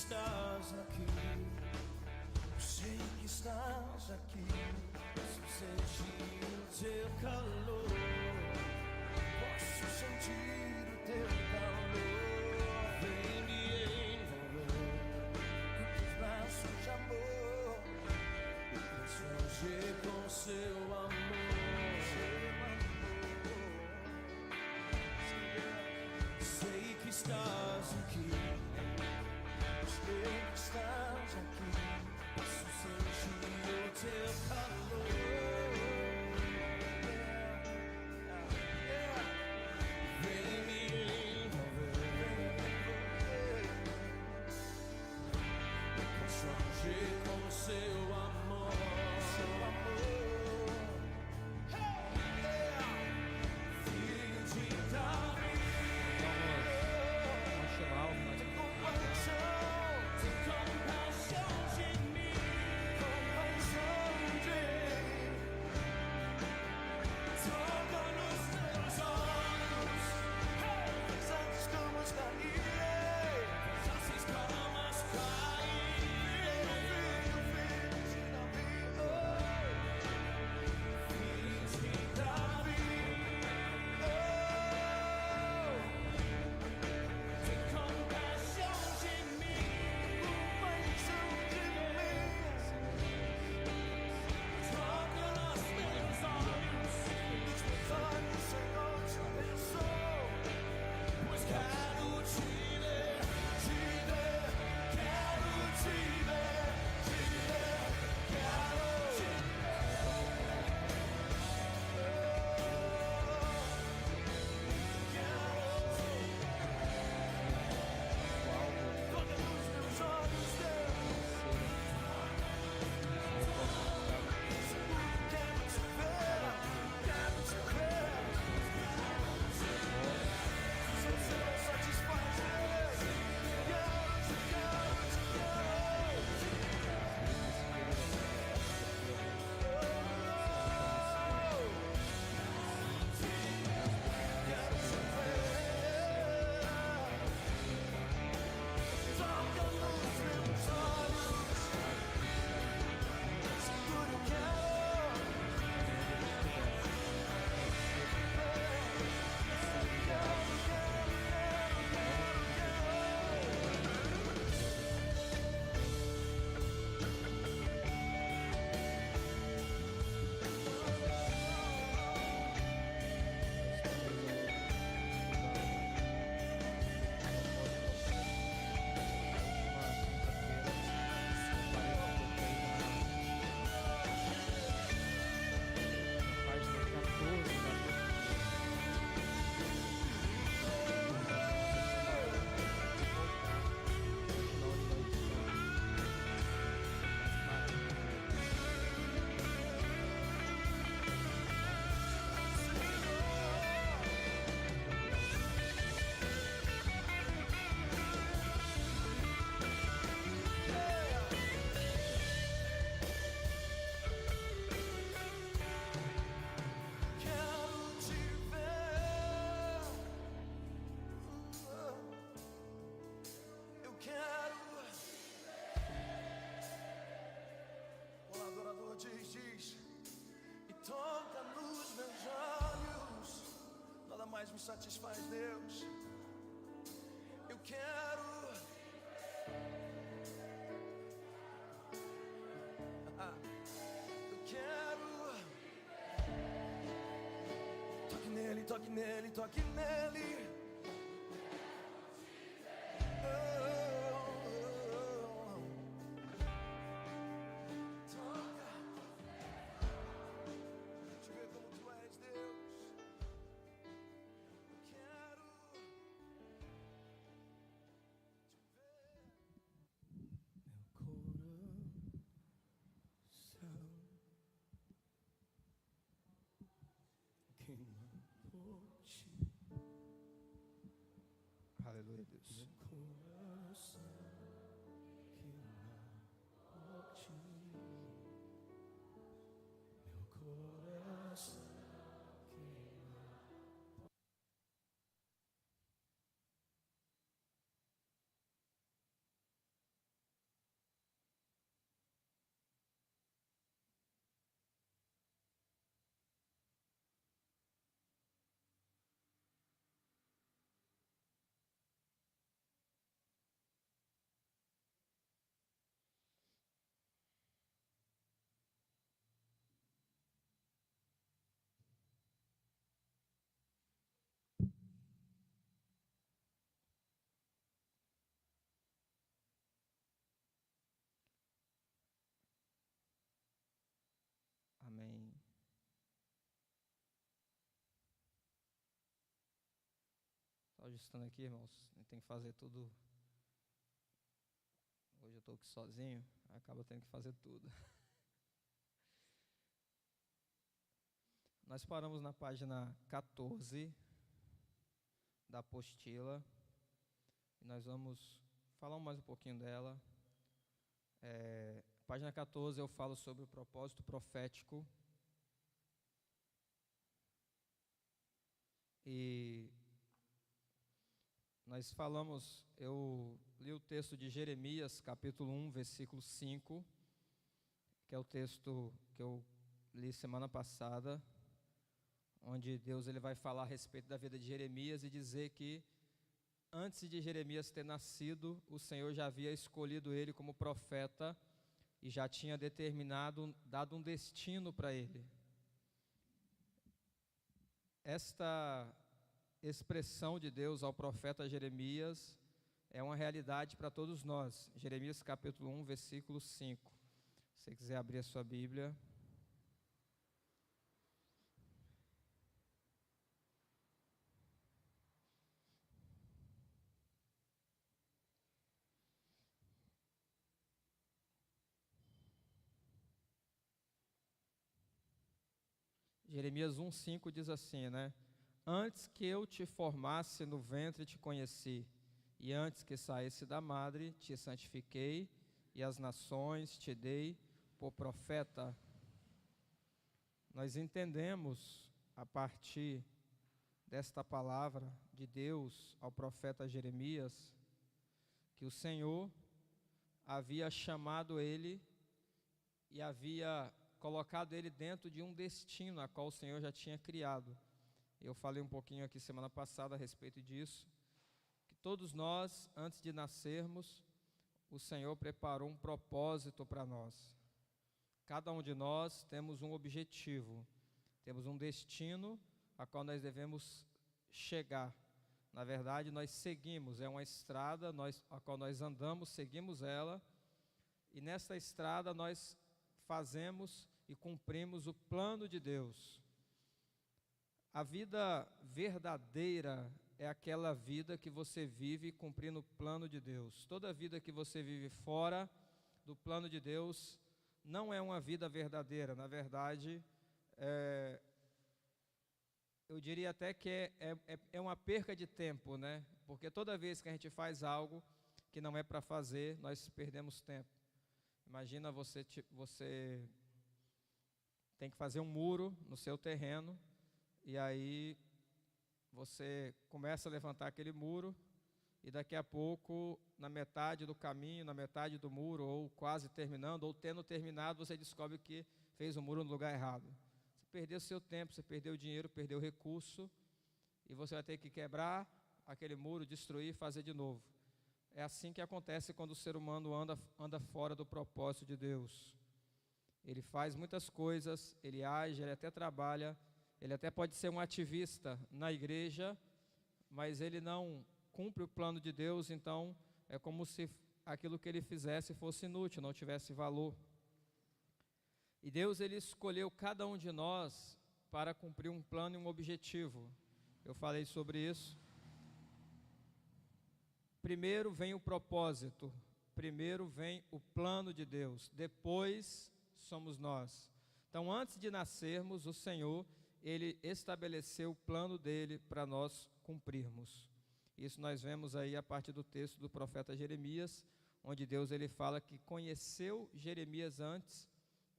estás aqui, eu sei que estás aqui. Posso sentir o teu calor, posso sentir o teu calor. Vem me envolver com teus braços de amor, me constranger com seu amor. Sei que estás aqui, sei que estás aqui, posso sentir o teu calor. Vem me envolver, me constranger com seu amor. Filho de Davi, diz, e toca nos meus olhos, nada mais me satisfaz, Deus. Eu quero eu quero. Toque nele, toque nele, toque nele. Aleluia, Deus. Meu coração. Só ajustando aqui, irmãos, tem que fazer tudo. Hoje eu estou aqui sozinho, acaba tendo que fazer tudo. Nós paramos na página 14 da apostila e nós vamos falar mais um pouquinho dela. Página 14 eu falo sobre o propósito profético. E nós falamos, eu li o texto de Jeremias, capítulo 1, versículo 5, que é o texto que eu li semana passada, onde Deus ele vai falar a respeito da vida de Jeremias e dizer que antes de Jeremias ter nascido, o Senhor já havia escolhido ele como profeta e já tinha dado um destino para ele. Esta expressão de Deus ao profeta Jeremias é uma realidade para todos nós. Jeremias capítulo 1, versículo 5. Se você quiser abrir a sua Bíblia. Jeremias 1,5 diz assim, né? Antes que eu te formasse no ventre te conheci, e antes que saísse da madre te santifiquei, e as nações te dei por profeta. Nós entendemos, a partir desta palavra de Deus ao profeta Jeremias, que o Senhor havia chamado ele e havia colocado ele dentro de um destino a qual o Senhor já tinha criado. Eu falei um pouquinho aqui semana passada a respeito disso, que todos nós, antes de nascermos, o Senhor preparou um propósito para nós. Cada um de nós temos um objetivo, temos um destino a qual nós devemos chegar. Na verdade, nós seguimos, é uma estrada a qual nós andamos, seguimos ela, e nessa estrada nós fazemos e cumprimos o plano de Deus. A vida verdadeira é aquela vida que você vive cumprindo o plano de Deus. Toda vida que você vive fora do plano de Deus não é uma vida verdadeira. Na verdade, eu diria até que é uma perca de tempo, né? Porque toda vez que a gente faz algo que não é para fazer, nós perdemos tempo. Imagina você tem que fazer um muro no seu terreno, e aí você começa a levantar aquele muro, e daqui a pouco, na metade do caminho, na metade do muro, ou quase terminando, ou tendo terminado, você descobre que fez o muro no lugar errado. Você perdeu seu tempo, você perdeu o dinheiro, perdeu o recurso, e você vai ter que quebrar aquele muro, destruir e fazer de novo. É assim que acontece quando o ser humano anda fora do propósito de Deus. Ele faz muitas coisas, ele age, ele até trabalha, ele até pode ser um ativista na igreja, mas ele não cumpre o plano de Deus, então é como se aquilo que ele fizesse fosse inútil, não tivesse valor. E Deus ele escolheu cada um de nós para cumprir um plano e um objetivo. Eu falei sobre isso. Primeiro vem o propósito, primeiro vem o plano de Deus, depois somos nós. Então, antes de nascermos, o Senhor, ele estabeleceu o plano dele para nós cumprirmos. Isso nós vemos aí a partir do texto do profeta Jeremias, onde Deus ele fala que conheceu Jeremias antes,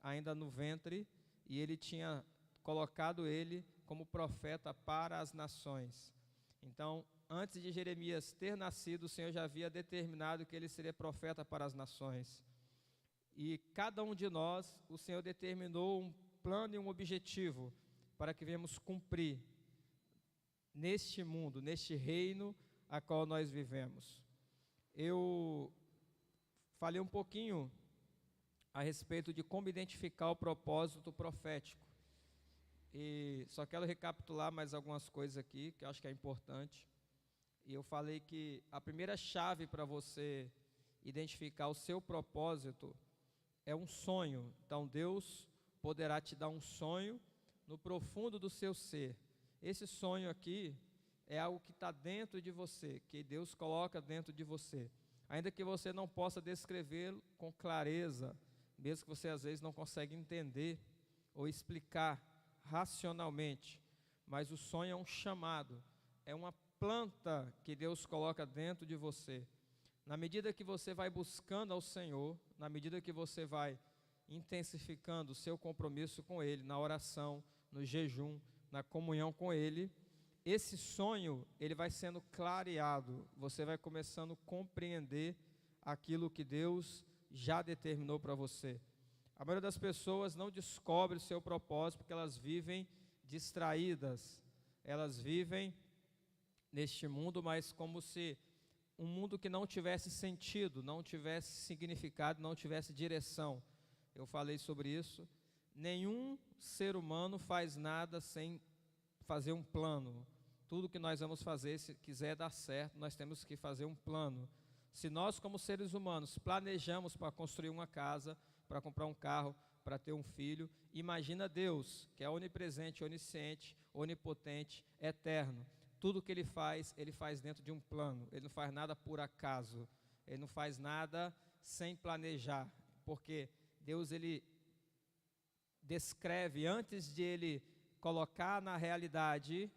ainda no ventre, e ele tinha colocado ele como profeta para as nações. Então, antes de Jeremias ter nascido, o Senhor já havia determinado que ele seria profeta para as nações. E cada um de nós, o Senhor determinou um plano e um objetivo para que venhamos cumprir neste mundo, neste reino a qual nós vivemos. Eu falei um pouquinho a respeito de como identificar o propósito profético. E só quero recapitular mais algumas coisas aqui, que eu acho que é importante. E eu falei que a primeira chave para você identificar o seu propósito é um sonho. Então Deus poderá te dar um sonho no profundo do seu ser. Esse sonho aqui é algo que está dentro de você, que Deus coloca dentro de você. Ainda que você não possa descrevê-lo com clareza, mesmo que você às vezes não consegue entender ou explicar racionalmente, mas o sonho é um chamado, é uma planta que Deus coloca dentro de você. Na medida que você vai buscando ao Senhor, na medida que você vai intensificando o seu compromisso com Ele, na oração, no jejum, na comunhão com Ele, esse sonho, ele vai sendo clareado, você vai começando a compreender aquilo que Deus já determinou para você. A maioria das pessoas não descobre o seu propósito porque elas vivem distraídas, elas vivem neste mundo, mas como se um mundo que não tivesse sentido, não tivesse significado, não tivesse direção. Eu falei sobre isso. Nenhum ser humano faz nada sem fazer um plano. Tudo que nós vamos fazer, se quiser dar certo, nós temos que fazer um plano. Se nós, como seres humanos, planejamos para construir uma casa, para comprar um carro, para ter um filho, imagina Deus, que é onipresente, onisciente, onipotente, eterno. Tudo que Ele faz dentro de um plano. Ele não faz nada por acaso. Ele não faz nada sem planejar. Porque Deus, Ele descreve, antes de Ele colocar na realidade,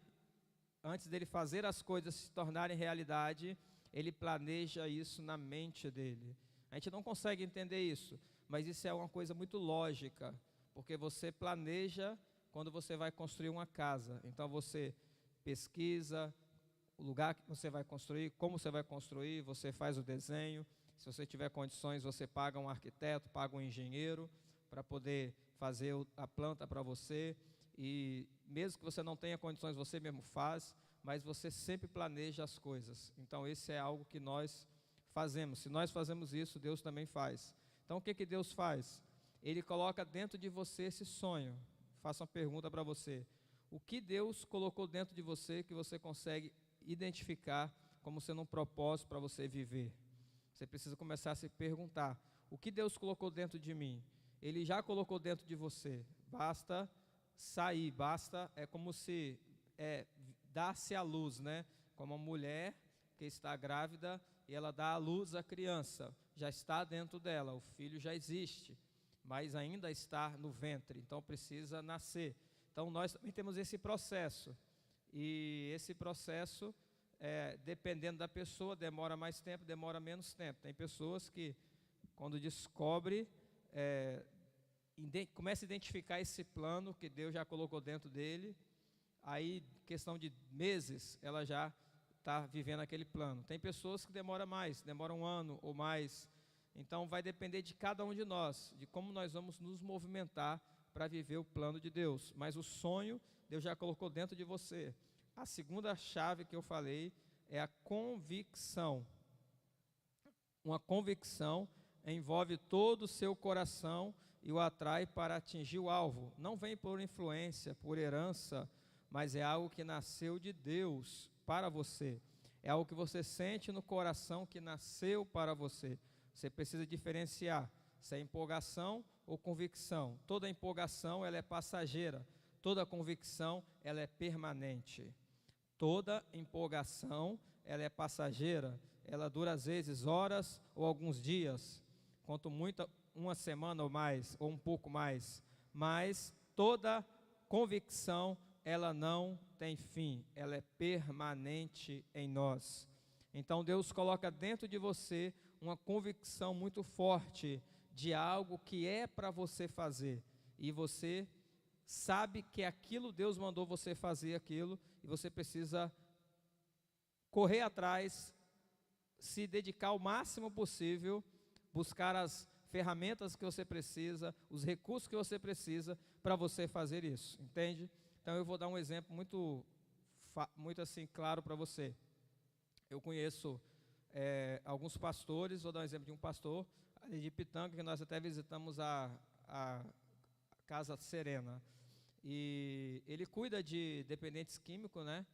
antes dele fazer as coisas se tornarem realidade, Ele planeja isso na mente dele. A gente não consegue entender isso, mas isso é uma coisa muito lógica, porque você planeja quando você vai construir uma casa. Então você pesquisa o lugar que você vai construir, como você vai construir, você faz o desenho. Se você tiver condições, você paga um arquiteto, paga um engenheiro para poder fazer a planta para você. E mesmo que você não tenha condições, você mesmo faz, mas você sempre planeja as coisas. Então esse é algo que nós fazemos. Se nós fazemos isso, Deus também faz. Então o que Deus faz? Ele coloca dentro de você esse sonho. Faço uma pergunta para você. O que Deus colocou dentro de você que você consegue identificar como sendo um propósito para você viver? Você precisa começar a se perguntar: o que Deus colocou dentro de mim? Ele já colocou dentro de você. Basta sair, é como se dá-se à luz, né? Como uma mulher que está grávida e ela dá à luz a criança, já está dentro dela, o filho já existe, mas ainda está no ventre, então precisa nascer. Então nós também temos esse processo, e esse processo, dependendo da pessoa, demora mais tempo, demora menos tempo. Tem pessoas que, quando descobre, começa a identificar esse plano que Deus já colocou dentro dele, aí, questão de meses, ela já está vivendo aquele plano. Tem pessoas que demoram mais, demoram um ano ou mais. Então, vai depender de cada um de nós, de como nós vamos nos movimentar para viver o plano de Deus. Mas o sonho, Deus já colocou dentro de você. A segunda chave que eu falei é a convicção. Uma convicção envolve todo o seu coração e o atrai para atingir o alvo. Não vem por influência, por herança, mas é algo que nasceu de Deus para você. É algo que você sente no coração que nasceu para você. Você precisa diferenciar se é empolgação ou convicção. Toda empolgação, ela é passageira. Toda convicção, ela é permanente. Toda empolgação, ela é passageira. Ela dura às vezes horas ou alguns dias. Quanto muito, uma semana ou mais, ou um pouco mais. Mas toda convicção, ela não tem fim, ela é permanente em nós. Então Deus coloca dentro de você uma convicção muito forte de algo que é para você fazer, e você sabe que aquilo, Deus mandou você fazer aquilo, e você precisa correr atrás, se dedicar o máximo possível, buscar as ferramentas que você precisa, os recursos que você precisa para você fazer isso, entende? Então eu vou dar um exemplo muito assim claro para você. Eu conheço alguns pastores, vou dar um exemplo de um pastor ali de Pitanga, que nós até visitamos a Casa Serena. E ele cuida de dependentes químicos, né?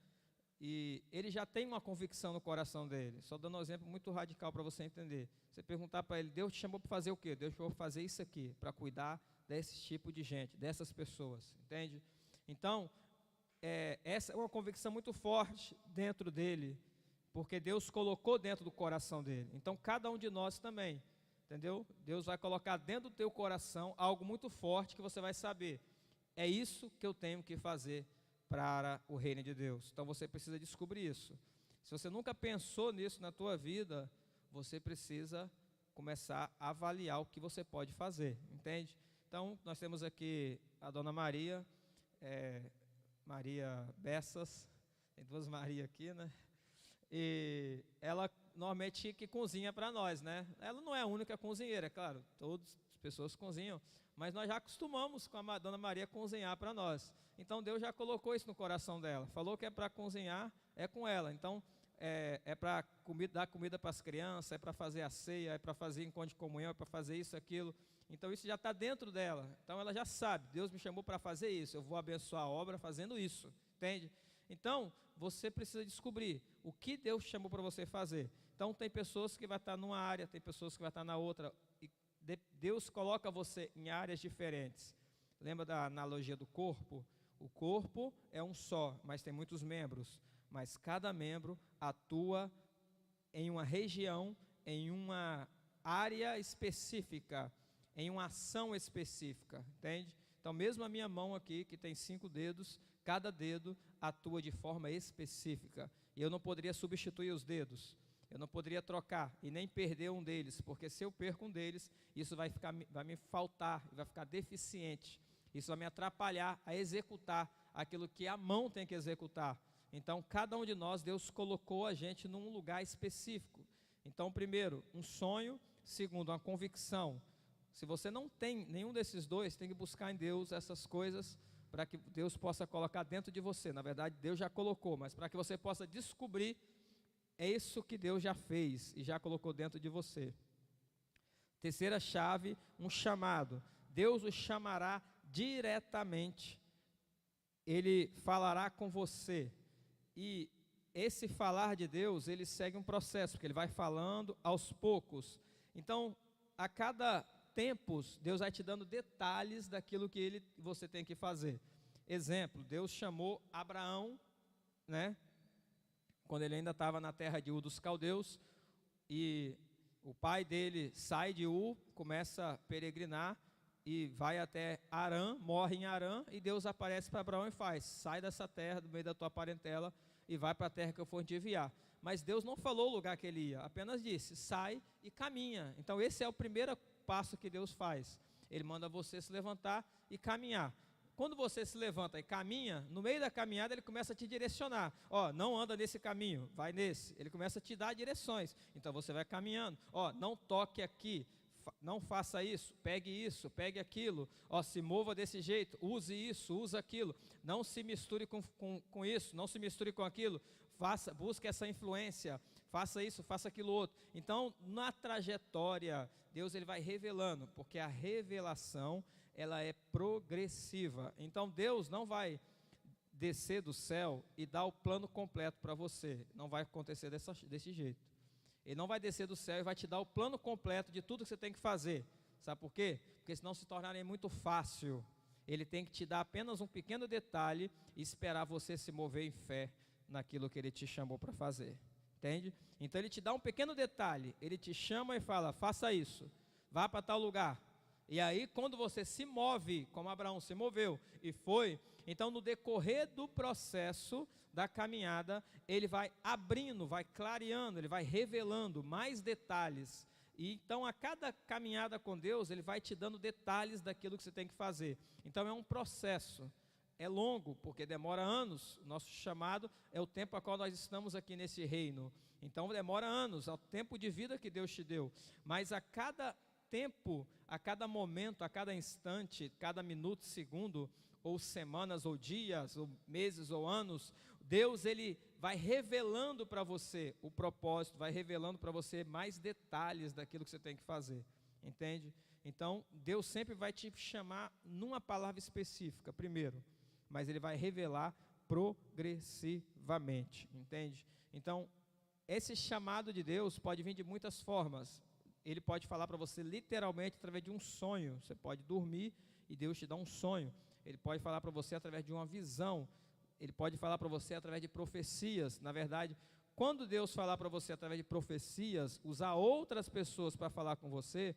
E ele já tem uma convicção no coração dele. Só dando um exemplo muito radical para você entender. Você perguntar para ele: Deus te chamou para fazer o quê? Deus te chamou para fazer isso aqui, para cuidar desse tipo de gente, dessas pessoas, entende? Então, essa é uma convicção muito forte dentro dele, porque Deus colocou dentro do coração dele. Então, cada um de nós também, entendeu? Deus vai colocar dentro do teu coração algo muito forte que você vai saber. É isso que eu tenho que fazer para o reino de Deus. Então, você precisa descobrir isso. Se você nunca pensou nisso na tua vida, você precisa começar a avaliar o que você pode fazer, entende? Então, nós temos aqui a Dona Maria, Maria Bessas, tem duas Maria aqui, né? E ela normalmente que cozinha para nós, né? Ela não é a única cozinheira, é claro, todas as pessoas cozinham, mas nós já acostumamos com a Dona Maria cozinhar para nós. Então, Deus já colocou isso no coração dela, falou que é para cozinhar, é com ela. Então, é para dar comida para as crianças, é para fazer a ceia, é para fazer encontro de comunhão, é para fazer isso, aquilo. Então isso já está dentro dela. Então ela já sabe, Deus me chamou para fazer isso, eu vou abençoar a obra fazendo isso, entende? Então você precisa descobrir o que Deus chamou para você fazer. Então tem pessoas que vai estar numa área, tem pessoas que vai estar na outra, e Deus coloca você em áreas diferentes. Lembra da analogia do corpo? O corpo é um só, mas tem muitos membros. Mas cada membro atua em uma região, em uma área específica, em uma ação específica, entende? Então, mesmo a minha mão aqui, que tem 5 dedos, cada dedo atua de forma específica. E eu não poderia substituir os dedos, eu não poderia trocar e nem perder um deles, porque se eu perco um deles, isso vai me faltar, vai ficar deficiente. Isso vai me atrapalhar a executar aquilo que a mão tem que executar. Então, cada um de nós, Deus colocou a gente num lugar específico. Então, primeiro, um sonho. Segundo, uma convicção. Se você não tem nenhum desses dois, tem que buscar em Deus essas coisas para que Deus possa colocar dentro de você. Na verdade, Deus já colocou, mas para que você possa descobrir, é isso que Deus já fez e já colocou dentro de você. Terceira chave, um chamado. Deus o chamará diretamente. Ele falará com você. E esse falar de Deus, ele segue um processo, porque ele vai falando aos poucos. Então, a cada tempos, Deus vai te dando detalhes daquilo que você tem que fazer. Exemplo, Deus chamou Abraão, né? Quando ele ainda estava na terra de Ur dos Caldeus, e o pai dele sai de Ur, começa a peregrinar, e vai até Harã, morre em Harã, e Deus aparece para Abraão e faz: sai dessa terra, do meio da tua parentela, e vai para a terra que eu for te enviar. Mas Deus não falou o lugar que ele ia, apenas disse: sai e caminha. Então esse é o primeiro passo que Deus faz. Ele manda você se levantar e caminhar. Quando você se levanta e caminha, no meio da caminhada ele começa a te direcionar. Ó, não anda nesse caminho, vai nesse. Ele começa a te dar direções. Então você vai caminhando. Ó, não toque aqui, não faça isso, pegue aquilo. Ó, se mova desse jeito, use isso, use aquilo. Não se misture com isso, não se misture com aquilo. Busque essa influência, faça isso, faça aquilo outro. Então, na trajetória, Deus ele vai revelando, porque a revelação ela é progressiva. Então, Deus não vai descer do céu e dar o plano completo para você. Não vai acontecer desse jeito. Ele não vai descer do céu e vai te dar o plano completo de tudo que você tem que fazer. Sabe por quê? Porque senão se tornaria muito fácil. Ele tem que te dar apenas um pequeno detalhe e esperar você se mover em fé naquilo que ele te chamou para fazer. Entende? Então ele te dá um pequeno detalhe, ele te chama e fala: faça isso, vá para tal lugar. E aí quando você se move, como Abraão se moveu e foi, então no decorrer do processo da caminhada, ele vai abrindo, vai clareando, ele vai revelando mais detalhes. E então a cada caminhada com Deus, ele vai te dando detalhes daquilo que você tem que fazer. Então é um processo. É longo, porque demora anos. Nosso chamado é o tempo a qual nós estamos aqui nesse reino. Então demora anos, é o tempo de vida que Deus te deu. Mas a cada tempo, a cada momento, a cada instante, cada minuto, segundo, ou semanas, ou dias, ou meses, ou anos, Deus ele vai revelando para você o propósito, vai revelando para você mais detalhes daquilo que você tem que fazer. Entende? Então Deus sempre vai te chamar numa palavra específica, primeiro. Mas ele vai revelar progressivamente, entende? Então, esse chamado de Deus pode vir de muitas formas. Ele pode falar para você literalmente através de um sonho. Você pode dormir e Deus te dá um sonho. Ele pode falar para você através de uma visão. Ele pode falar para você através de profecias. Na verdade, quando Deus falar para você através de profecias, usar outras pessoas para falar com você,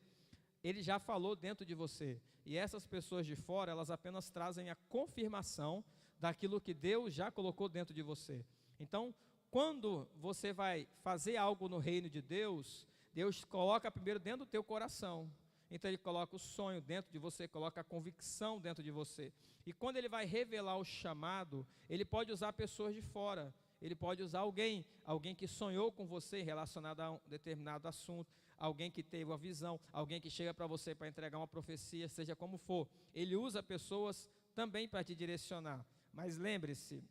Ele já falou dentro de você. E essas pessoas de fora, elas apenas trazem a confirmação daquilo que Deus já colocou dentro de você. Então, quando você vai fazer algo no reino de Deus, Deus coloca primeiro dentro do teu coração. Então Ele coloca o sonho dentro de você, coloca a convicção dentro de você. E quando Ele vai revelar o chamado, Ele pode usar pessoas de fora. Ele pode usar alguém que sonhou com você relacionado a um determinado assunto, alguém que teve uma visão, alguém que chega para você para entregar uma profecia, seja como for. Ele usa pessoas também para te direcionar. Mas lembre-se,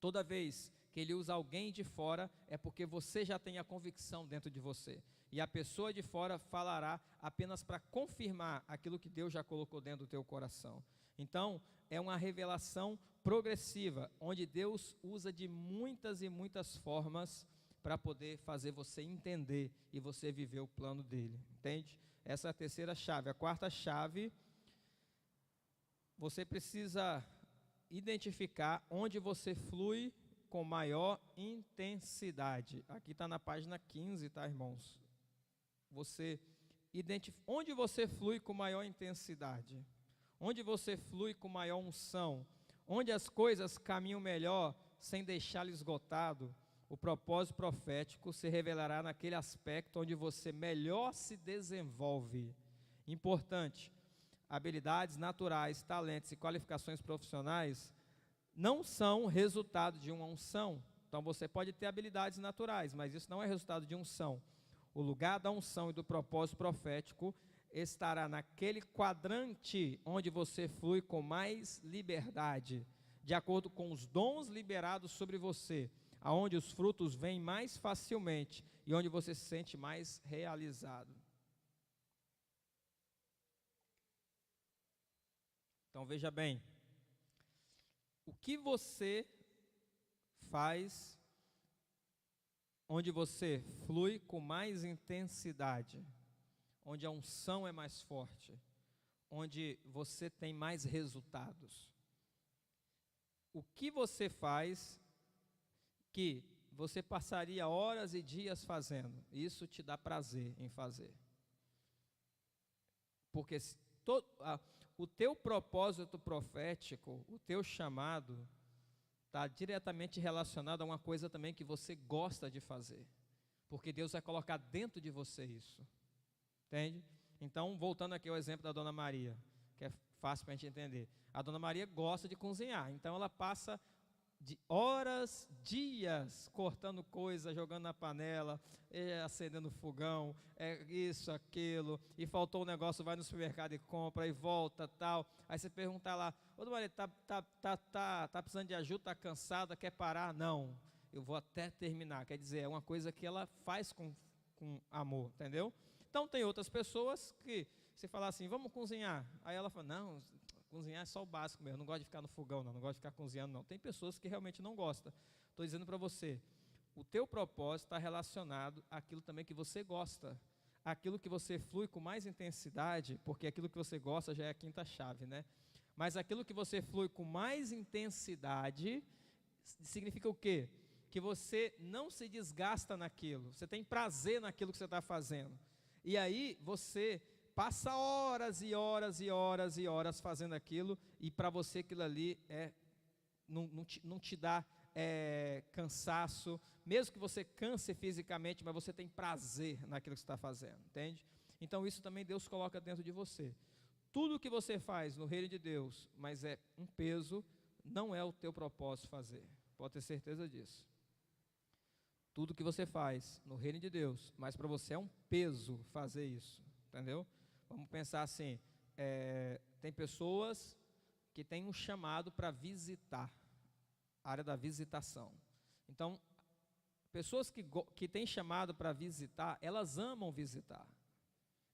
toda vez que Ele usa alguém de fora, é porque você já tem a convicção dentro de você. E a pessoa de fora falará apenas para confirmar aquilo que Deus já colocou dentro do teu coração. Então, é uma revelação progressiva, onde Deus usa de muitas e muitas formas para poder fazer você entender e você viver o plano dele, entende? Essa é a terceira chave. A quarta chave, você precisa identificar onde você flui com maior intensidade. Aqui está na página 15, tá, irmãos? Onde você flui com maior intensidade? Onde você flui com maior unção? Onde as coisas caminham melhor, sem deixá-lo esgotado, o propósito profético se revelará naquele aspecto onde você melhor se desenvolve. Importante, habilidades naturais, talentos e qualificações profissionais não são resultado de uma unção. Então você pode ter habilidades naturais, mas isso não é resultado de unção. O lugar da unção e do propósito profético estará naquele quadrante onde você flui com mais liberdade, de acordo com os dons liberados sobre você, aonde os frutos vêm mais facilmente e onde você se sente mais realizado. Então veja bem, o que você faz onde você flui com mais intensidade, onde a unção é mais forte, onde você tem mais resultados. O que você faz que você passaria horas e dias fazendo, isso te dá prazer em fazer. Porque o teu propósito profético, o teu chamado, está diretamente relacionado a uma coisa também que você gosta de fazer. Porque Deus vai colocar dentro de você isso. Entende? Então, voltando aqui ao exemplo da Dona Maria, que é fácil para a gente entender. A Dona Maria gosta de cozinhar, então ela passa de horas, dias, cortando coisas, jogando na panela, acendendo fogão, isso, aquilo, e faltou um negócio, vai no supermercado e compra, e volta, tal. Aí você pergunta lá, ô Dona Maria, tá precisando de ajuda, tá cansada, quer parar? Não, eu vou até terminar. Quer dizer, é uma coisa que ela faz com amor, entendeu? Então tem outras pessoas que, você fala assim, vamos cozinhar, aí ela fala, não, cozinhar é só o básico mesmo, eu não gosto de ficar no fogão, não gosto de ficar cozinhando, não. Tem pessoas que realmente não gostam. Estou dizendo para você, o teu propósito está relacionado àquilo também que você gosta, aquilo que você flui com mais intensidade, porque aquilo que você gosta já é a quinta chave, né? Mas aquilo que você flui com mais intensidade, significa o quê? Que você não se desgasta naquilo, você tem prazer naquilo que você está fazendo. E aí você passa horas e horas e horas e horas fazendo aquilo, e para você aquilo ali não te dá cansaço, mesmo que você canse fisicamente, mas você tem prazer naquilo que você está fazendo, entende? Então isso também Deus coloca dentro de você. Tudo que você faz no reino de Deus, mas é um peso, não é o teu propósito fazer, pode ter certeza disso. Tudo que você faz no reino de Deus, mas para você é um peso fazer isso, entendeu? Vamos pensar assim, tem pessoas que têm um chamado para visitar, a área da visitação. Então, pessoas que têm chamado para visitar, elas amam visitar.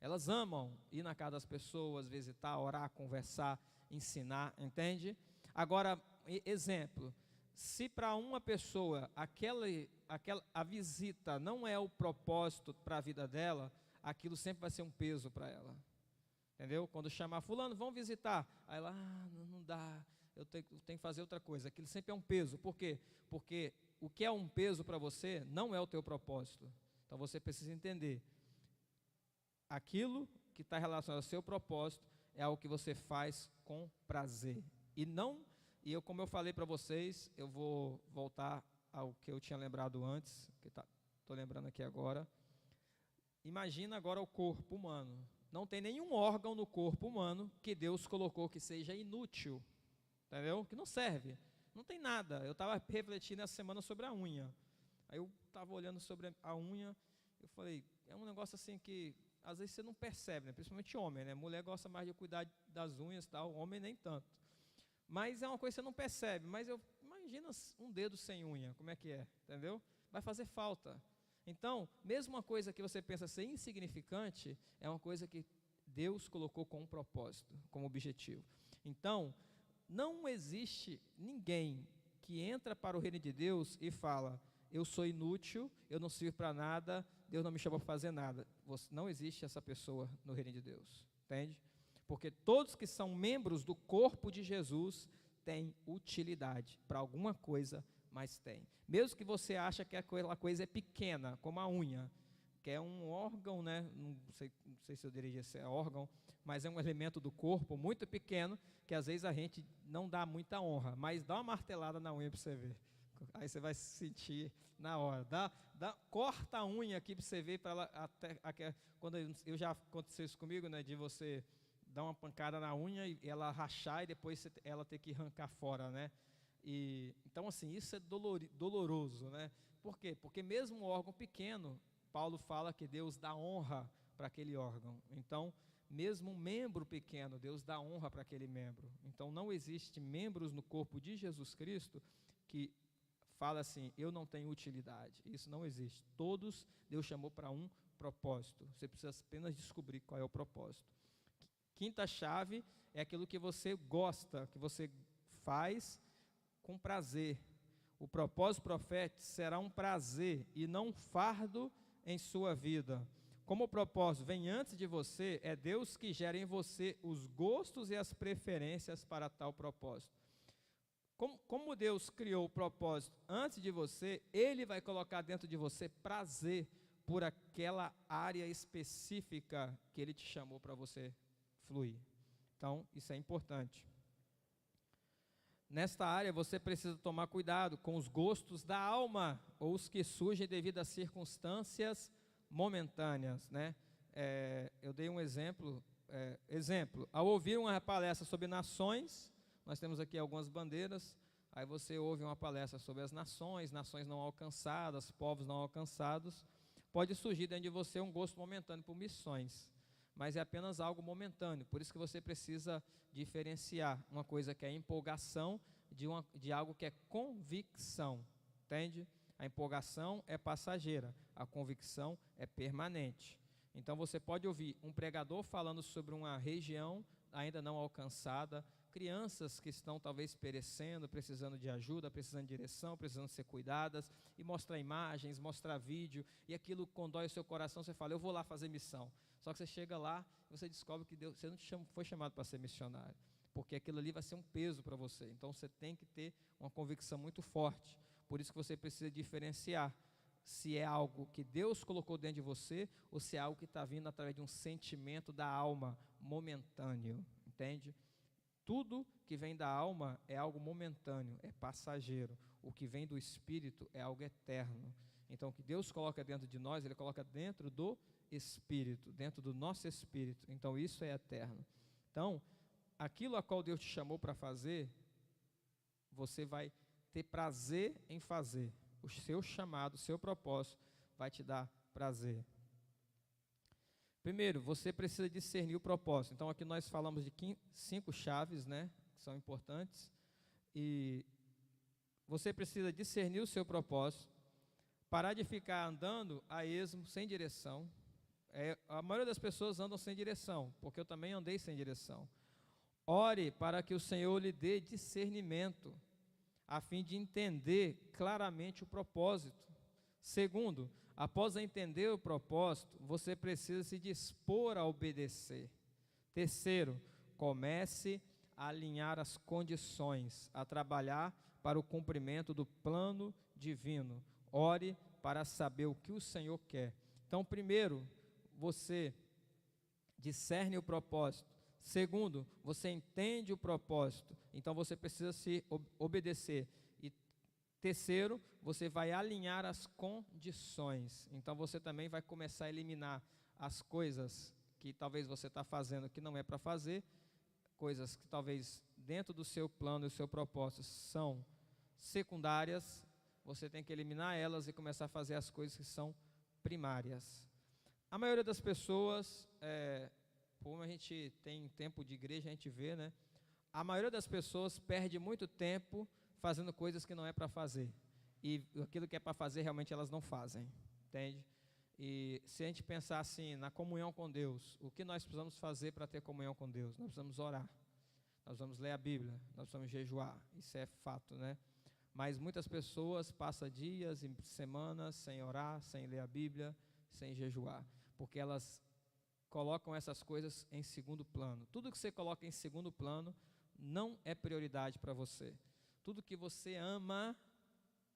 Elas amam ir na casa das pessoas, visitar, orar, conversar, ensinar, entende? Agora, exemplo, se para uma pessoa a visita não é o propósito para a vida dela, aquilo sempre vai ser um peso para ela, entendeu? Quando chamar fulano, vão visitar, aí ela, não dá, eu tenho que fazer outra coisa. Aquilo sempre é um peso. Por quê? Porque o que é um peso para você não é o teu propósito. Então você precisa entender. Aquilo que está relacionado ao seu propósito é algo que você faz com prazer. Como eu falei para vocês, eu vou voltar ao que eu tinha lembrado antes, que estou lembrando aqui agora. Imagina agora o corpo humano. Não tem nenhum órgão no corpo humano que Deus colocou que seja inútil, entendeu? Que não serve, não tem nada. Eu estava refletindo essa semana sobre a unha. Aí eu estava olhando sobre a unha, eu falei, é um negócio assim que às vezes você não percebe, né? Principalmente homem, né? Mulher gosta mais de cuidar das unhas, tal, homem nem tanto. Mas é uma coisa que você não percebe. Mas imagina um dedo sem unha, como é que é, entendeu? Vai fazer falta. Então, mesmo uma coisa que você pensa ser insignificante, é uma coisa que Deus colocou com um propósito, como objetivo. Então, não existe ninguém que entra para o reino de Deus e fala, eu sou inútil, eu não sirvo para nada, Deus não me chamou para fazer nada. Não existe essa pessoa no reino de Deus, entende? Porque todos que são membros do corpo de Jesus têm utilidade para alguma coisa, mas tem. Mesmo que você ache que aquela coisa é pequena, como a unha, que é um órgão, né? Não sei se eu diria se é órgão, mas é um elemento do corpo muito pequeno, que às vezes a gente não dá muita honra, mas dá uma martelada na unha para você ver. Aí você vai se sentir na hora. Corta a unha aqui para você ver, para ela quando já aconteceu isso comigo, né? De você dar uma pancada na unha e ela rachar e depois ela ter que arrancar fora, né? Então, assim, isso é doloroso, né? Por quê? Porque mesmo um órgão pequeno, Paulo fala que Deus dá honra para aquele órgão. Então, mesmo um membro pequeno, Deus dá honra para aquele membro. Então, não existe membros no corpo de Jesus Cristo que fala assim, eu não tenho utilidade. Isso não existe. Todos Deus chamou para um propósito. Você precisa apenas descobrir qual é o propósito. Quinta chave é aquilo que você gosta, que você faz com prazer. O propósito profético será um prazer e não um fardo em sua vida. Como o propósito vem antes de você, é Deus que gera em você os gostos e as preferências para tal propósito. Como Deus criou o propósito antes de você, Ele vai colocar dentro de você prazer por aquela área específica que Ele te chamou para você fluir. Então, isso é importante. Nesta área, você precisa tomar cuidado com os gostos da alma, ou os que surgem devido a circunstâncias momentâneas, né? Eu dei um exemplo. Ao ouvir uma palestra sobre nações, nós temos aqui algumas bandeiras, aí você ouve uma palestra sobre as nações não alcançadas, povos não alcançados, pode surgir dentro de você um gosto momentâneo por missões, mas é apenas algo momentâneo, por isso que você precisa diferenciar uma coisa que é empolgação de algo que é convicção, entende? A empolgação é passageira, a convicção é permanente. Então você pode ouvir um pregador falando sobre uma região ainda não alcançada, crianças que estão talvez perecendo, precisando de ajuda, precisando de direção, precisando ser cuidadas, e mostrar imagens, mostrar vídeo, e aquilo condói o seu coração, você fala, eu vou lá fazer missão. Só que você chega lá e você descobre que você não foi chamado para ser missionário, porque aquilo ali vai ser um peso para você. Então você tem que ter uma convicção muito forte. Por isso que você precisa diferenciar se é algo que Deus colocou dentro de você ou se é algo que está vindo através de um sentimento da alma momentâneo, entende? Tudo que vem da alma é algo momentâneo, é passageiro. O que vem do Espírito é algo eterno. Então, o que Deus coloca dentro de nós, Ele coloca dentro do Espírito, dentro do nosso Espírito. Então, isso é eterno. Então, aquilo a qual Deus te chamou para fazer, você vai ter prazer em fazer. O seu chamado, o seu propósito vai te dar prazer. Primeiro, você precisa discernir o propósito. Então, aqui nós falamos de 5 chaves, né, que são importantes. E você precisa discernir o seu propósito, parar de ficar andando a esmo, sem direção. A maioria das pessoas andam sem direção, porque eu também andei sem direção. Ore para que o Senhor lhe dê discernimento, a fim de entender claramente o propósito. Segundo, após entender o propósito, você precisa se dispor a obedecer. Terceiro, comece a alinhar as condições, a trabalhar para o cumprimento do plano divino. Ore para saber o que o Senhor quer. Então, primeiro, você discerne o propósito. Segundo, você entende o propósito. Então, você precisa se obedecer. E terceiro, você vai alinhar as condições. Então, você também vai começar a eliminar as coisas que talvez você está fazendo que não é para fazer, coisas que talvez dentro do seu plano e do seu propósito são secundárias. Você tem que eliminar elas e começar a fazer as coisas que são primárias. A maioria das pessoas, como a gente tem tempo de igreja, a gente vê, né? A maioria das pessoas perde muito tempo fazendo coisas que não é para fazer. E aquilo que é para fazer, realmente elas não fazem, entende? E se a gente pensar assim, na comunhão com Deus, o que nós precisamos fazer para ter comunhão com Deus? Nós precisamos orar, nós vamos ler a Bíblia, nós precisamos jejuar, isso é fato, né? Mas muitas pessoas passam dias e semanas sem orar, sem ler a Bíblia, sem jejuar, porque elas colocam essas coisas em segundo plano. Tudo que você coloca em segundo plano não é prioridade para você. Tudo que você ama,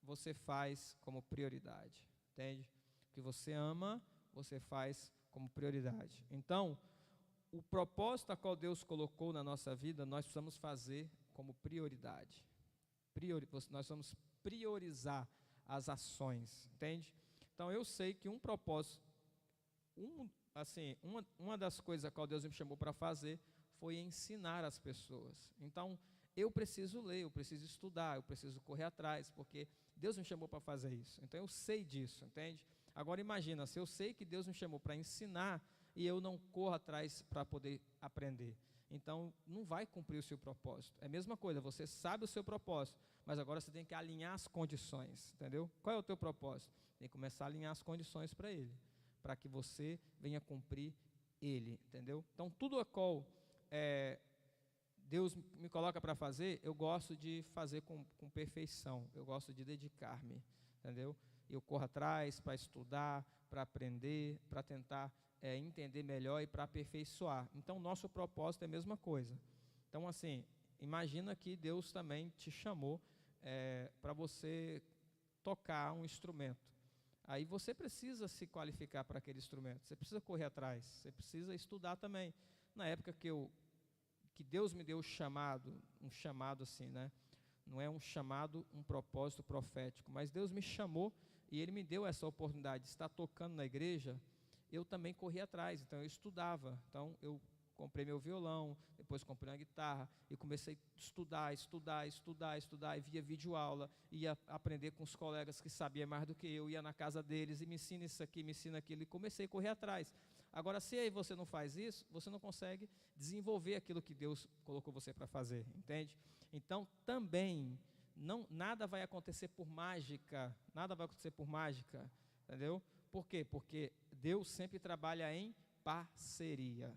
você faz como prioridade, entende? O que você ama, você faz como prioridade. Então, o propósito a qual Deus colocou na nossa vida, nós precisamos fazer como prioridade. Nós vamos priorizar as ações, entende? Então, eu sei que um propósito, uma das coisas a qual Deus me chamou para fazer foi ensinar as pessoas. Então, eu preciso ler, eu preciso estudar, eu preciso correr atrás, porque Deus me chamou para fazer isso. Então, eu sei disso, entende? Agora, imagina, se eu sei que Deus me chamou para ensinar e eu não corro atrás para poder aprender. Então, não vai cumprir o seu propósito. É a mesma coisa, você sabe o seu propósito, mas agora você tem que alinhar as condições, entendeu? Qual é o teu propósito? Tem que começar a alinhar as condições para ele, para que você venha cumprir ele, entendeu? Então, tudo a qual Deus me coloca para fazer, eu gosto de fazer com perfeição, eu gosto de dedicar-me, entendeu? Eu corro atrás para estudar, para aprender, para tentar entender melhor e para aperfeiçoar. Então, nosso propósito é a mesma coisa. Então, assim, imagina que Deus também te chamou para você tocar um instrumento. Aí você precisa se qualificar para aquele instrumento, você precisa correr atrás, você precisa estudar também. Na época que Deus me deu um chamado assim, né? Não é um chamado, um propósito profético, mas Deus me chamou e Ele me deu essa oportunidade de estar tocando na igreja. Eu também corri atrás, então eu estudava. Então eu comprei meu violão, depois comprei uma guitarra e comecei a estudar, e via videoaula, ia aprender com os colegas que sabiam mais do que eu, ia na casa deles e me ensina isso aqui, me ensina aquilo, e comecei a correr atrás. Agora, se aí você não faz isso, você não consegue desenvolver aquilo que Deus colocou você para fazer, entende? Então, também, nada vai acontecer por mágica, entendeu? Por quê? Porque Deus sempre trabalha em parceria.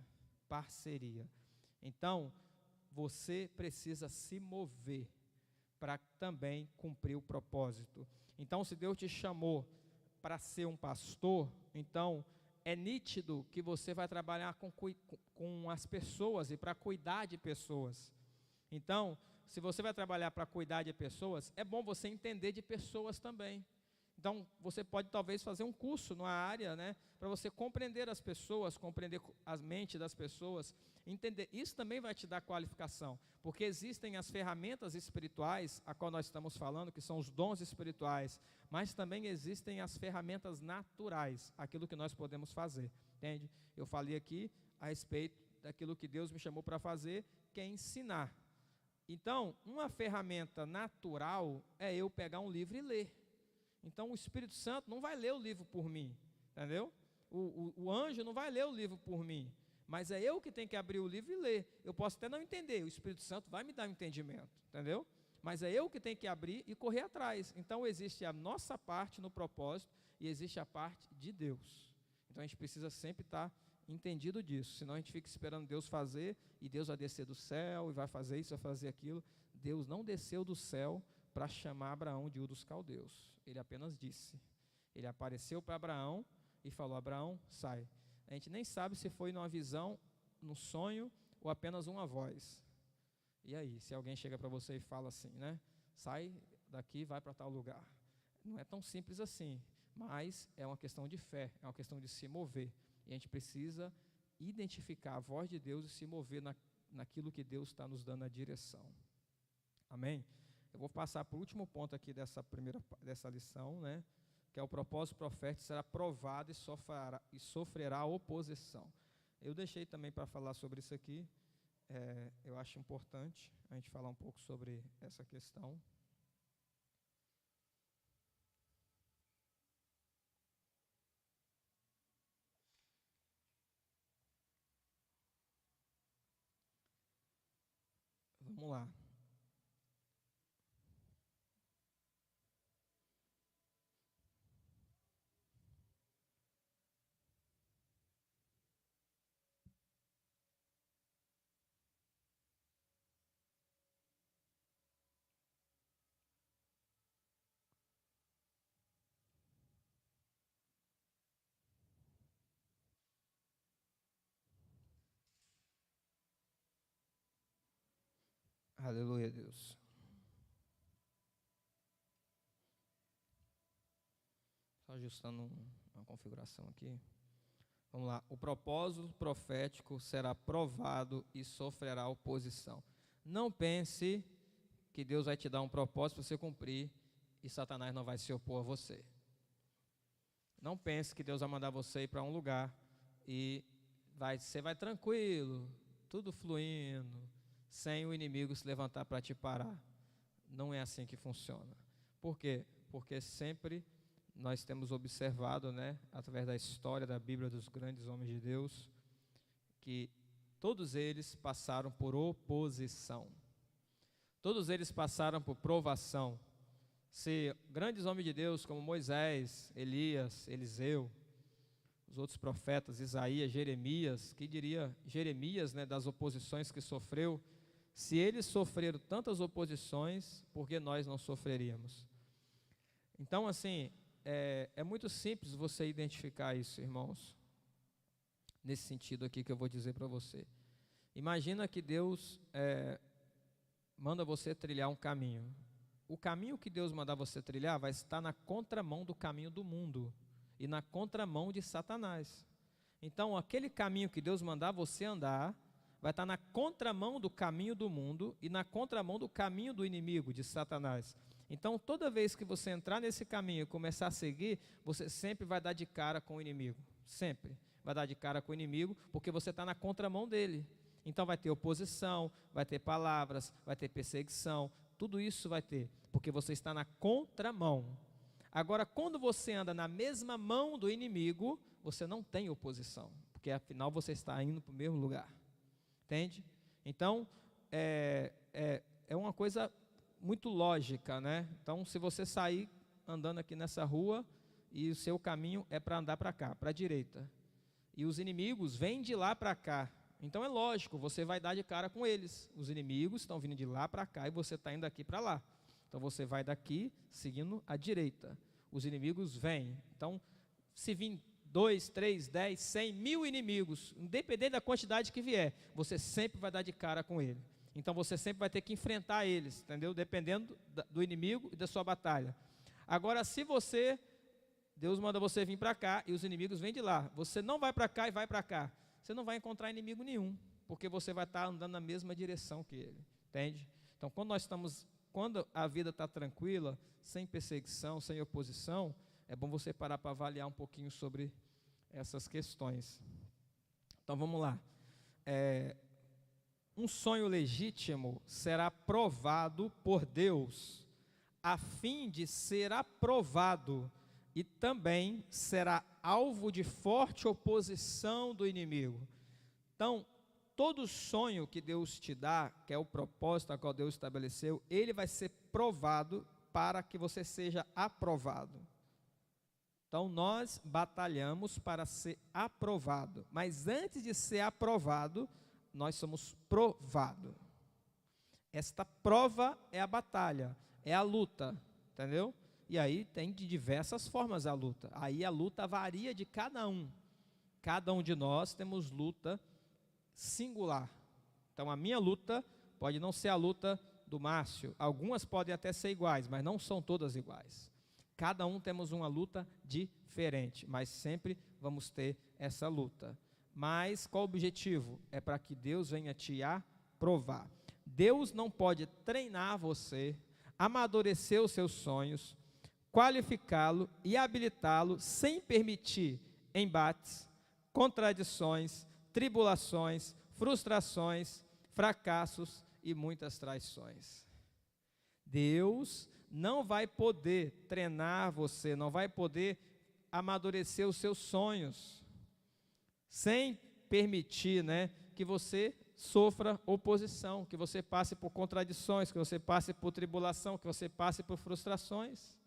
Então, você precisa se mover para também cumprir o propósito. Então, se Deus te chamou para ser um pastor, então é nítido que você vai trabalhar com as pessoas e para cuidar de pessoas. Então, se você vai trabalhar para cuidar de pessoas, é bom você entender de pessoas também. Então, você pode talvez fazer um curso numa área, né, para você compreender as pessoas, compreender a mente das pessoas, entender. Isso também vai te dar qualificação, porque existem as ferramentas espirituais, a qual nós estamos falando, que são os dons espirituais, mas também existem as ferramentas naturais, aquilo que nós podemos fazer, entende? Eu falei aqui a respeito daquilo que Deus me chamou para fazer, que é ensinar. Então, uma ferramenta natural é eu pegar um livro e ler. Então, o Espírito Santo não vai ler o livro por mim, entendeu? O anjo não vai ler o livro por mim, mas é eu que tenho que abrir o livro e ler. Eu posso até não entender, o Espírito Santo vai me dar um entendimento, entendeu? Mas é eu que tenho que abrir e correr atrás. Então, existe a nossa parte no propósito e existe a parte de Deus. Então, a gente precisa sempre estar entendido disso, senão a gente fica esperando Deus fazer, e Deus vai descer do céu, e vai fazer isso, vai fazer aquilo. Deus não desceu do céu para chamar Abraão de Ur dos Caldeus. Ele apenas disse. Ele apareceu para Abraão e falou: Abraão, sai. A gente nem sabe se foi numa visão, num sonho, ou apenas uma voz. E aí, se alguém chega para você e fala assim, né? Sai daqui, vai para tal lugar. Não é tão simples assim, mas é uma questão de fé, é uma questão de se mover. E a gente precisa identificar a voz de Deus e se mover naquilo que Deus está nos dando a direção. Amém? Eu vou passar para o último ponto aqui dessa lição, né? Que é o propósito profético será provado e sofrerá oposição. Eu deixei também para falar sobre isso aqui. Eu acho importante a gente falar um pouco sobre essa questão. Vamos lá. Aleluia, Deus. Só ajustando uma configuração aqui. Vamos lá. O propósito profético será provado e sofrerá oposição. Não pense que Deus vai te dar um propósito para você cumprir e Satanás não vai se opor a você. Não pense que Deus vai mandar você ir para um lugar e você vai tranquilo, tudo fluindo, sem o inimigo se levantar para te parar. Não é assim que funciona. Por quê? Porque sempre nós temos observado, né, através da história da Bíblia dos grandes homens de Deus, que todos eles passaram por oposição. Todos eles passaram por provação. Se grandes homens de Deus como Moisés, Elias, Eliseu, os outros profetas, Isaías, Jeremias, que diria Jeremias, né, das oposições que sofreu, se eles sofreram tantas oposições, por que nós não sofreríamos? Então, assim, é muito simples você identificar isso, irmãos, nesse sentido aqui que eu vou dizer para você. Imagina que Deus manda você trilhar um caminho. O caminho que Deus mandar você trilhar vai estar na contramão do caminho do mundo e na contramão de Satanás. Então, aquele caminho que Deus mandar você andar vai estar na contramão do caminho do mundo e na contramão do caminho do inimigo, de Satanás. Então, toda vez que você entrar nesse caminho e começar a seguir, você sempre vai dar de cara com o inimigo. Sempre vai dar de cara com o inimigo, porque você está na contramão dele. Então, vai ter oposição, vai ter palavras, vai ter perseguição, tudo isso vai ter, porque você está na contramão. Agora, quando você anda na mesma mão do inimigo, você não tem oposição, porque afinal você está indo para o mesmo lugar. Entende? Então, é uma coisa muito lógica, né? Então, se você sair andando aqui nessa rua e o seu caminho é para andar para cá, para a direita, e os inimigos vêm de lá para cá, então é lógico, você vai dar de cara com eles. Os inimigos estão vindo de lá para cá e você está indo daqui para lá. Então, você vai daqui seguindo a direita. Os inimigos vêm. Então, se vir 2, 3, 10, 100, 1000 inimigos, independente da quantidade que vier, você sempre vai dar de cara com ele. Então você sempre vai ter que enfrentar eles, entendeu? Dependendo do inimigo e da sua batalha. Agora, se Deus manda você vir para cá e os inimigos vêm de lá, você não vai para cá e vai para cá, você não vai encontrar inimigo nenhum, porque você vai estar andando na mesma direção que ele, entende? Então, quando a vida está tranquila, sem perseguição, sem oposição, é bom você parar para avaliar um pouquinho sobre essas questões. Então, vamos lá. Um sonho legítimo será provado por Deus, a fim de ser aprovado, e também será alvo de forte oposição do inimigo. Então, todo sonho que Deus te dá, que é o propósito a qual Deus estabeleceu, ele vai ser provado para que você seja aprovado. Então, nós batalhamos para ser aprovado, mas antes de ser aprovado, nós somos provados. Esta prova é a batalha, é a luta, entendeu? E aí tem de diversas formas a luta. Aí a luta varia de cada um. Cada um de nós temos luta singular. Então, a minha luta pode não ser a luta do Márcio. Algumas podem até ser iguais, mas não são todas iguais. Cada um temos uma luta diferente, mas sempre vamos ter essa luta. Mas qual o objetivo? É para que Deus venha te aprovar. Deus não pode treinar você, amadurecer os seus sonhos, qualificá-lo e habilitá-lo sem permitir embates, contradições, tribulações, frustrações, fracassos e muitas traições. Deus não vai poder treinar você, não vai poder amadurecer os seus sonhos, sem permitir, que você sofra oposição, que você passe por contradições, que você passe por tribulação, que você passe por frustrações.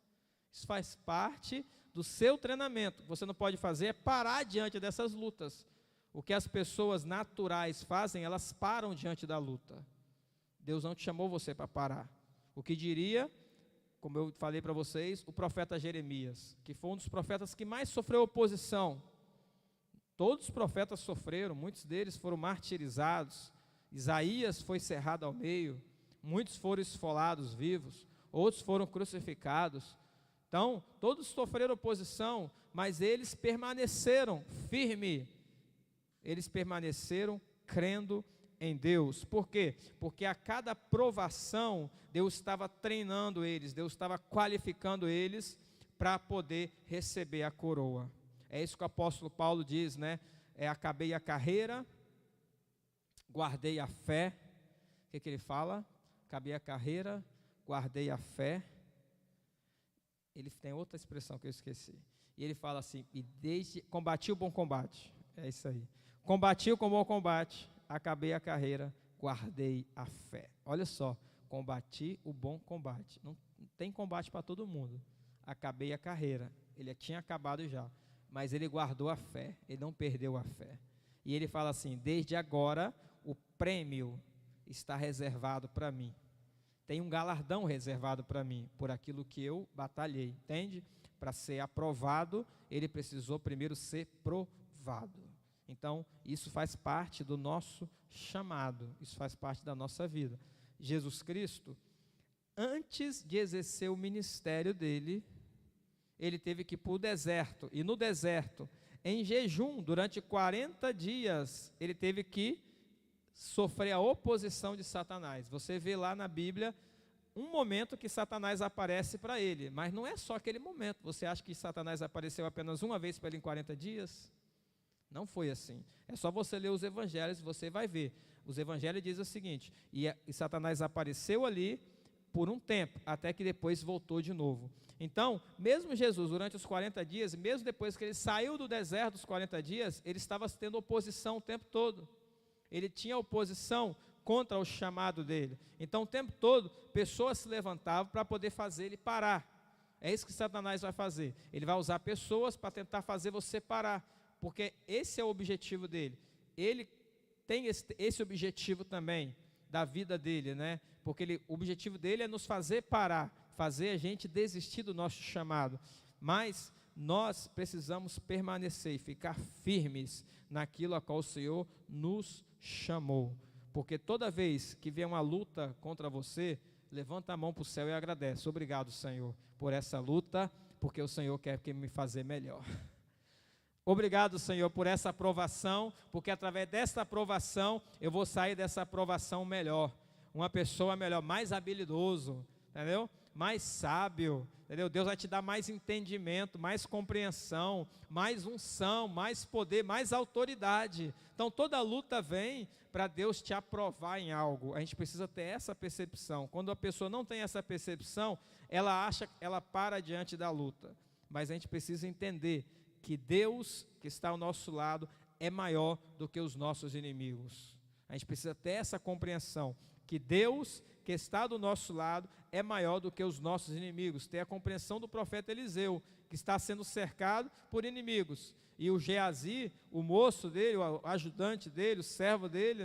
Isso faz parte do seu treinamento. O que você não pode fazer é parar diante dessas lutas. O que as pessoas naturais fazem, elas param diante da luta. Deus não te chamou você para parar. O que diria, como eu falei para vocês, o profeta Jeremias, que foi um dos profetas que mais sofreu oposição. Todos os profetas sofreram, muitos deles foram martirizados. Isaías foi cerrado ao meio, muitos foram esfolados vivos, outros foram crucificados. Então, todos sofreram oposição, mas eles permaneceram firmes. Eles permaneceram crendo em Deus. Por quê? Porque a cada provação, Deus estava treinando eles, Deus estava qualificando eles para poder receber a coroa. É isso que o apóstolo Paulo diz, acabei a carreira, guardei a fé. O que ele fala? Acabei a carreira, guardei a fé. Ele tem outra expressão que eu esqueci. E ele fala assim, combati o bom combate. É isso aí. Combati o bom combate, acabei a carreira, guardei a fé. Olha só, combati o bom combate. Não tem combate para todo mundo. Acabei a carreira. Ele tinha acabado já, mas ele guardou a fé, ele não perdeu a fé. E ele fala assim, desde agora o prêmio está reservado para mim. Tem um galardão reservado para mim, por aquilo que eu batalhei, entende? Para ser aprovado, ele precisou primeiro ser provado. Então, isso faz parte do nosso chamado, isso faz parte da nossa vida. Jesus Cristo, antes de exercer o ministério dele, ele teve que ir para o deserto, e no deserto, em jejum, durante 40 dias, ele teve que sofrer a oposição de Satanás. Você vê lá na Bíblia um momento que Satanás aparece para ele, mas não é só aquele momento. Você acha que Satanás apareceu apenas uma vez para ele em 40 dias? Não foi assim. É só você ler os evangelhos, você vai ver. Os evangelhos dizem o seguinte, e Satanás apareceu ali por um tempo, até que depois voltou de novo. Então, mesmo Jesus, durante os 40 dias, mesmo depois que ele saiu do deserto dos 40 dias, ele estava tendo oposição o tempo todo. Ele tinha oposição contra o chamado dele. Então, o tempo todo, pessoas se levantavam para poder fazer ele parar. É isso que Satanás vai fazer. Ele vai usar pessoas para tentar fazer você parar, porque esse é o objetivo dele. Ele tem esse objetivo também da vida dele, porque o objetivo dele é nos fazer parar, fazer a gente desistir do nosso chamado. Mas nós precisamos permanecer e ficar firmes naquilo a qual o Senhor nos chamou. Porque toda vez que vier uma luta contra você, levanta a mão para o céu e agradece. Obrigado, Senhor, por essa luta, porque o Senhor quer me fazer melhor. Obrigado, Senhor, por essa aprovação, porque através dessa aprovação, eu vou sair dessa aprovação melhor. Uma pessoa melhor, mais habilidoso, entendeu? Mais sábio, entendeu? Deus vai te dar mais entendimento, mais compreensão, mais unção, mais poder, mais autoridade. Então toda luta vem para Deus te aprovar em algo. A gente precisa ter essa percepção. Quando a pessoa não tem essa percepção, ela acha, ela para diante da luta. Mas a gente precisa entender que Deus que está ao nosso lado é maior do que os nossos inimigos. A gente precisa ter essa compreensão, que Deus que está do nosso lado é maior do que os nossos inimigos. Tem a compreensão do profeta Eliseu, que está sendo cercado por inimigos. E o Geazi, o moço dele, o ajudante dele, o servo dele,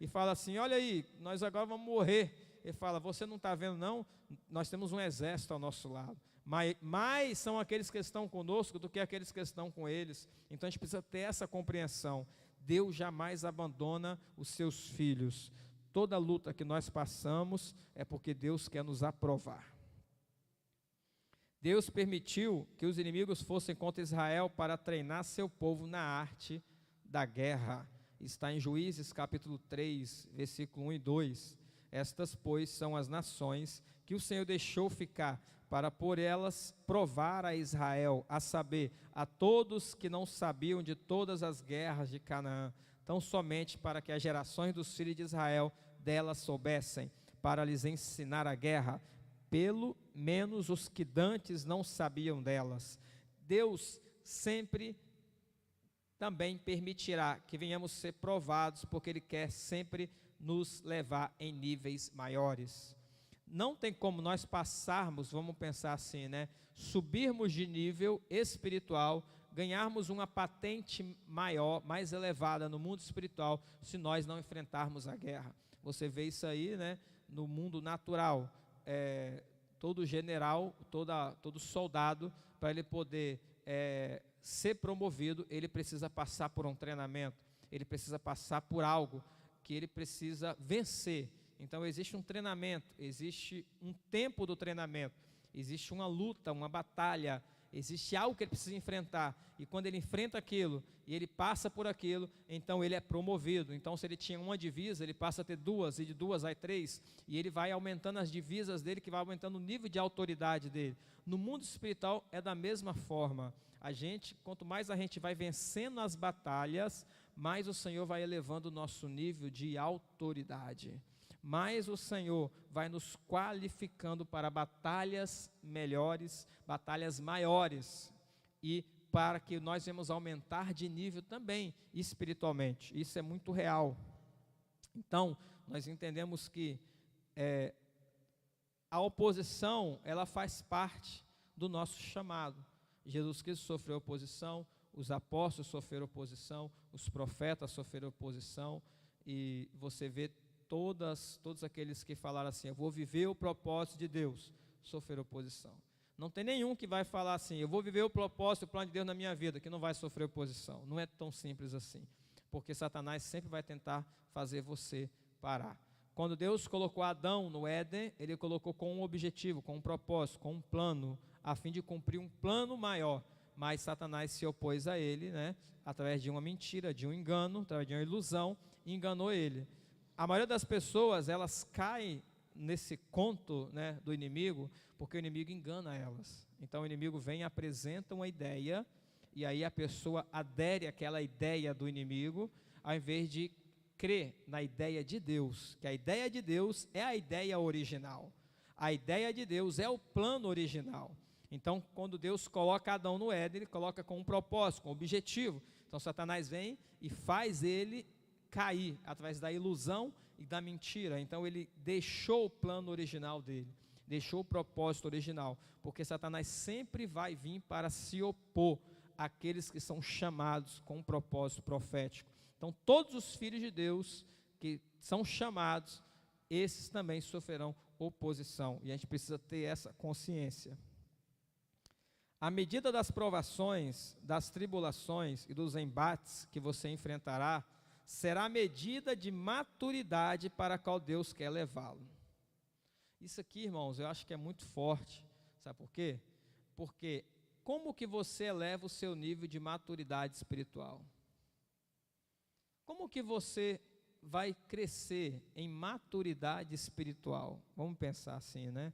e fala assim, olha aí, nós agora vamos morrer. Ele fala, você não está vendo não? Nós temos um exército ao nosso lado. Mais são aqueles que estão conosco do que aqueles que estão com eles. Então a gente precisa ter essa compreensão. Deus jamais abandona os seus filhos. toda luta que nós passamos é porque Deus quer nos aprovar. Deus permitiu que os inimigos fossem contra Israel para treinar seu povo na arte da guerra. Está em Juízes capítulo 3, versículo 1 e 2. Estas, pois, são as nações que o Senhor deixou ficar para por elas provar a Israel, a saber, a todos que não sabiam de todas as guerras de Canaã, tão somente para que as gerações dos filhos de Israel delas soubessem, para lhes ensinar a guerra, pelo menos os que dantes não sabiam delas. Deus sempre também permitirá que venhamos ser provados, porque Ele quer sempre nos levar em níveis maiores. Não tem como nós passarmos, vamos pensar assim, né? Subirmos de nível espiritual, ganharmos uma patente maior, mais elevada no mundo espiritual, se nós não enfrentarmos a guerra. Você vê isso aí, né? No mundo natural. Todo general, todo soldado, para ele poder ser promovido, ele precisa passar por um treinamento, ele precisa passar por algo que ele precisa vencer. Então existe um treinamento, existe um tempo do treinamento, existe uma luta, uma batalha, existe algo que ele precisa enfrentar, e quando ele enfrenta aquilo, e ele passa por aquilo, então ele é promovido. Então se ele tinha uma divisa, ele passa a ter duas, e de duas a três, e ele vai aumentando as divisas dele, que vai aumentando o nível de autoridade dele. No mundo espiritual é da mesma forma. Quanto mais a gente vai vencendo as batalhas, mais o Senhor vai elevando o nosso nível de autoridade. Mais o Senhor vai nos qualificando para batalhas melhores, batalhas maiores, e para que nós venhamos aumentar de nível também espiritualmente. Isso é muito real. Então, nós entendemos que a oposição, ela faz parte do nosso chamado. Jesus Cristo sofreu oposição, os apóstolos sofreram oposição, os profetas sofreram oposição, e você vê todos aqueles que falaram assim, eu vou viver o propósito de Deus, sofrer oposição. Não tem nenhum que vai falar assim, eu vou viver o propósito, o plano de Deus na minha vida, que não vai sofrer oposição. Não é tão simples assim, porque Satanás sempre vai tentar fazer você parar. Quando Deus colocou Adão no Éden, Ele colocou com um objetivo, com um propósito, com um plano, a fim de cumprir um plano maior. Mas Satanás se opôs a ele, né, através de uma mentira, de um engano, através de uma ilusão, e enganou ele. A maioria das pessoas, elas caem nesse conto, né, do inimigo, porque o inimigo engana elas. Então o inimigo vem e apresenta uma ideia, e aí a pessoa adere àquela ideia do inimigo, ao invés de crer na ideia de Deus, que a ideia de Deus é a ideia original. A ideia de Deus é o plano original. Então, quando Deus coloca Adão no Éden, Ele coloca com um propósito, com um objetivo. Então Satanás vem e faz ele cair através da ilusão e da mentira. Então ele deixou o plano original dele, deixou o propósito original, porque Satanás sempre vai vir para se opor àqueles que são chamados com um propósito profético. Então todos os filhos de Deus que são chamados, esses também sofrerão oposição, e a gente precisa ter essa consciência. À medida das provações, das tribulações e dos embates que você enfrentará, será a medida de maturidade para a qual Deus quer levá-lo. Isso aqui, irmãos, eu acho que é muito forte. Sabe por quê? Porque como que você eleva o seu nível de maturidade espiritual? Como que você vai crescer em maturidade espiritual? Vamos pensar assim, né?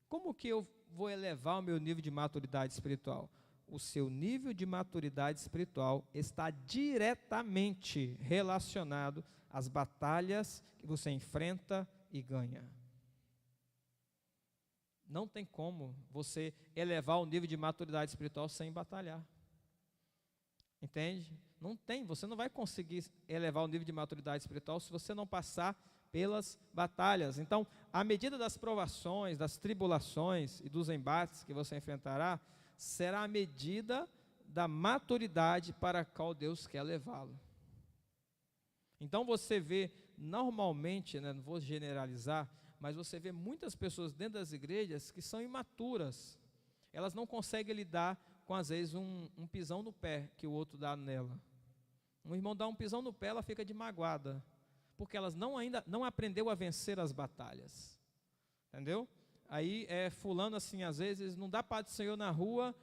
Como que eu vou elevar o meu nível de maturidade espiritual? O seu nível de maturidade espiritual está diretamente relacionado às batalhas que você enfrenta e ganha. Não tem como você elevar o nível de maturidade espiritual sem batalhar. Entende? Não tem, você não vai conseguir elevar o nível de maturidade espiritual se você não passar pelas batalhas. Então, à medida das provações, das tribulações e dos embates que você enfrentará, será a medida da maturidade para a qual Deus quer levá-lo. Então você vê normalmente, né, não vou generalizar, mas você vê muitas pessoas dentro das igrejas que são imaturas. Elas não conseguem lidar com, às vezes, um pisão no pé que o outro dá nela. Um irmão dá um pisão no pé, ela fica de magoada. porque elas ainda não aprendeu a vencer as batalhas. Entendeu? Aí fulano assim, às vezes não dá paz do Senhor na rua,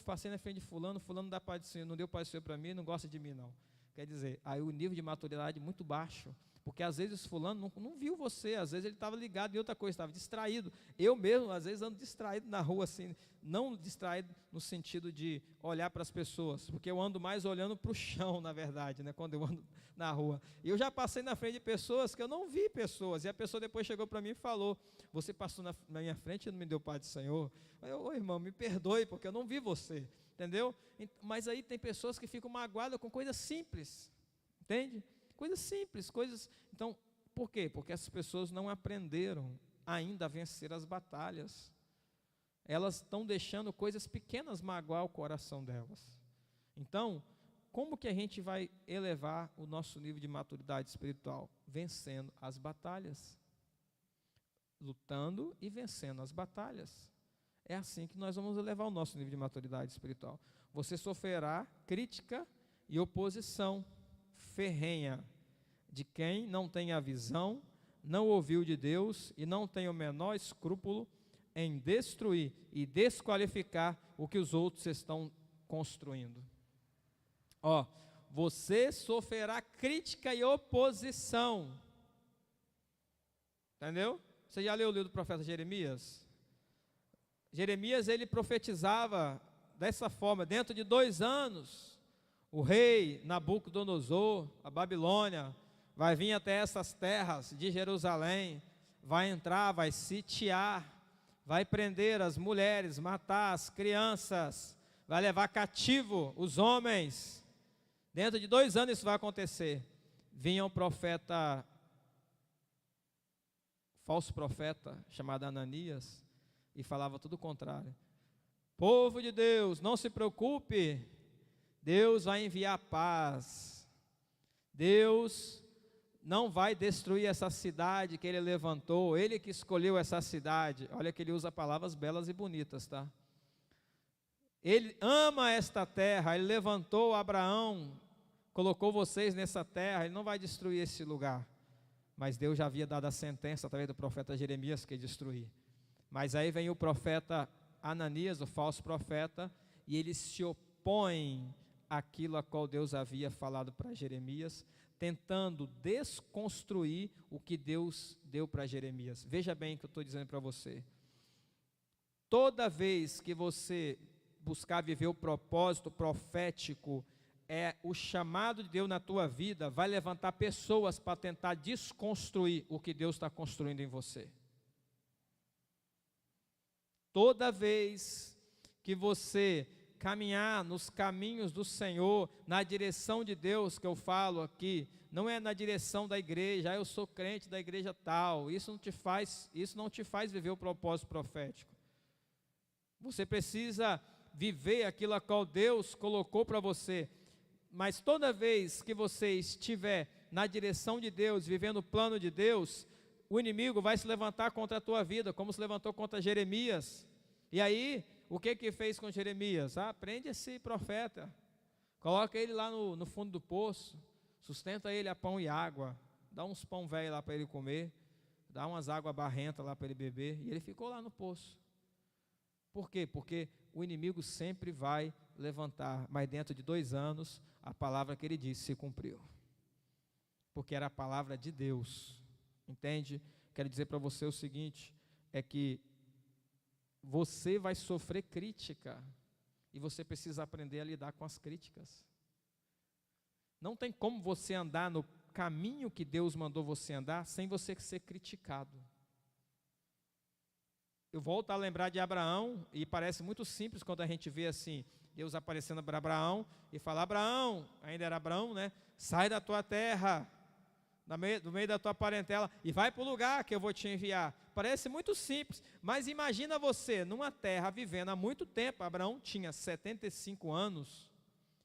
passei na frente de fulano não dá paz do Senhor, não deu paz do Senhor para mim, não gosta de mim não. Quer dizer, aí o nível de maturidade é muito baixo, porque às vezes fulano não viu você, às vezes ele estava ligado em outra coisa, estava distraído. Eu mesmo, às vezes, ando distraído na rua, assim, não distraído no sentido de olhar para as pessoas, porque eu ando mais olhando para o chão, na verdade, né, quando eu ando na rua. E eu já passei na frente de pessoas que eu não vi pessoas, e a pessoa depois chegou para mim e falou: você passou na minha frente e não me deu paz do Senhor? Ô irmão, me perdoe, porque eu não vi você, entendeu? Mas aí tem pessoas que ficam magoadas com coisas simples, entende? Coisas simples, coisas... Então, por quê? Porque essas pessoas não aprenderam ainda a vencer as batalhas. Elas estão deixando coisas pequenas magoar o coração delas. Então, como que a gente vai elevar o nosso nível de maturidade espiritual? Vencendo as batalhas. Lutando e vencendo as batalhas. É assim que nós vamos elevar o nosso nível de maturidade espiritual. Você sofrerá crítica e oposição ferrenha de quem não tem a visão, não ouviu de Deus e não tem o menor escrúpulo em destruir e desqualificar o que os outros estão construindo. Você sofrerá crítica e oposição. Entendeu? Você já leu o livro do profeta Jeremias? Jeremias, ele profetizava dessa forma: dentro de 2 anos, o rei Nabucodonosor, a Babilônia, vai vir até essas terras de Jerusalém, vai entrar, vai sitiar, vai prender as mulheres, matar as crianças, vai levar cativo os homens. Dentro de 2 anos isso vai acontecer. Vinha um profeta, falso profeta, chamado Ananias, e falava tudo o contrário. Povo de Deus, não se preocupe, Deus vai enviar paz. Deus não vai destruir essa cidade que Ele levantou, Ele que escolheu essa cidade. Olha que Ele usa palavras belas e bonitas, tá? Ele ama esta terra, Ele levantou Abraão, colocou vocês nessa terra, Ele não vai destruir esse lugar. Mas Deus já havia dado a sentença através do profeta Jeremias que ia destruir. Mas aí vem o profeta Ananias, o falso profeta, e ele se opõe àquilo a qual Deus havia falado para Jeremias, tentando desconstruir o que Deus deu para Jeremias. Veja bem o que eu estou dizendo para você. Toda vez que você buscar viver o propósito profético, o chamado de Deus na tua vida, vai levantar pessoas para tentar desconstruir o que Deus está construindo em você. Toda vez que você caminhar nos caminhos do Senhor, na direção de Deus, que eu falo aqui, não é na direção da igreja, eu sou crente da igreja tal, isso não te faz viver o propósito profético. Você precisa viver aquilo a qual Deus colocou para você, mas toda vez que você estiver na direção de Deus, vivendo o plano de Deus, o inimigo vai se levantar contra a tua vida, como se levantou contra Jeremias. E aí, o que fez com Jeremias? Prende esse profeta, coloca ele lá no fundo do poço, sustenta ele a pão e água, dá uns pão velho lá para ele comer, dá umas águas barrentas lá para ele beber, e ele ficou lá no poço. Por quê? Porque o inimigo sempre vai levantar, mas dentro de 2 anos, a palavra que ele disse se cumpriu, porque era a palavra de Deus, entende? Quero dizer para você o seguinte, é que você vai sofrer crítica, e você precisa aprender a lidar com as críticas. Não tem como você andar no caminho que Deus mandou você andar, sem você ser criticado. Eu volto a lembrar de Abraão, e parece muito simples quando a gente vê assim, Deus aparecendo para Abraão, e fala: Abraão, ainda era Abraão, né? Sai da tua terra, do meio da tua parentela, e vai para o lugar que eu vou te enviar. Parece muito simples, mas imagina você numa terra vivendo há muito tempo. Abraão tinha 75 anos.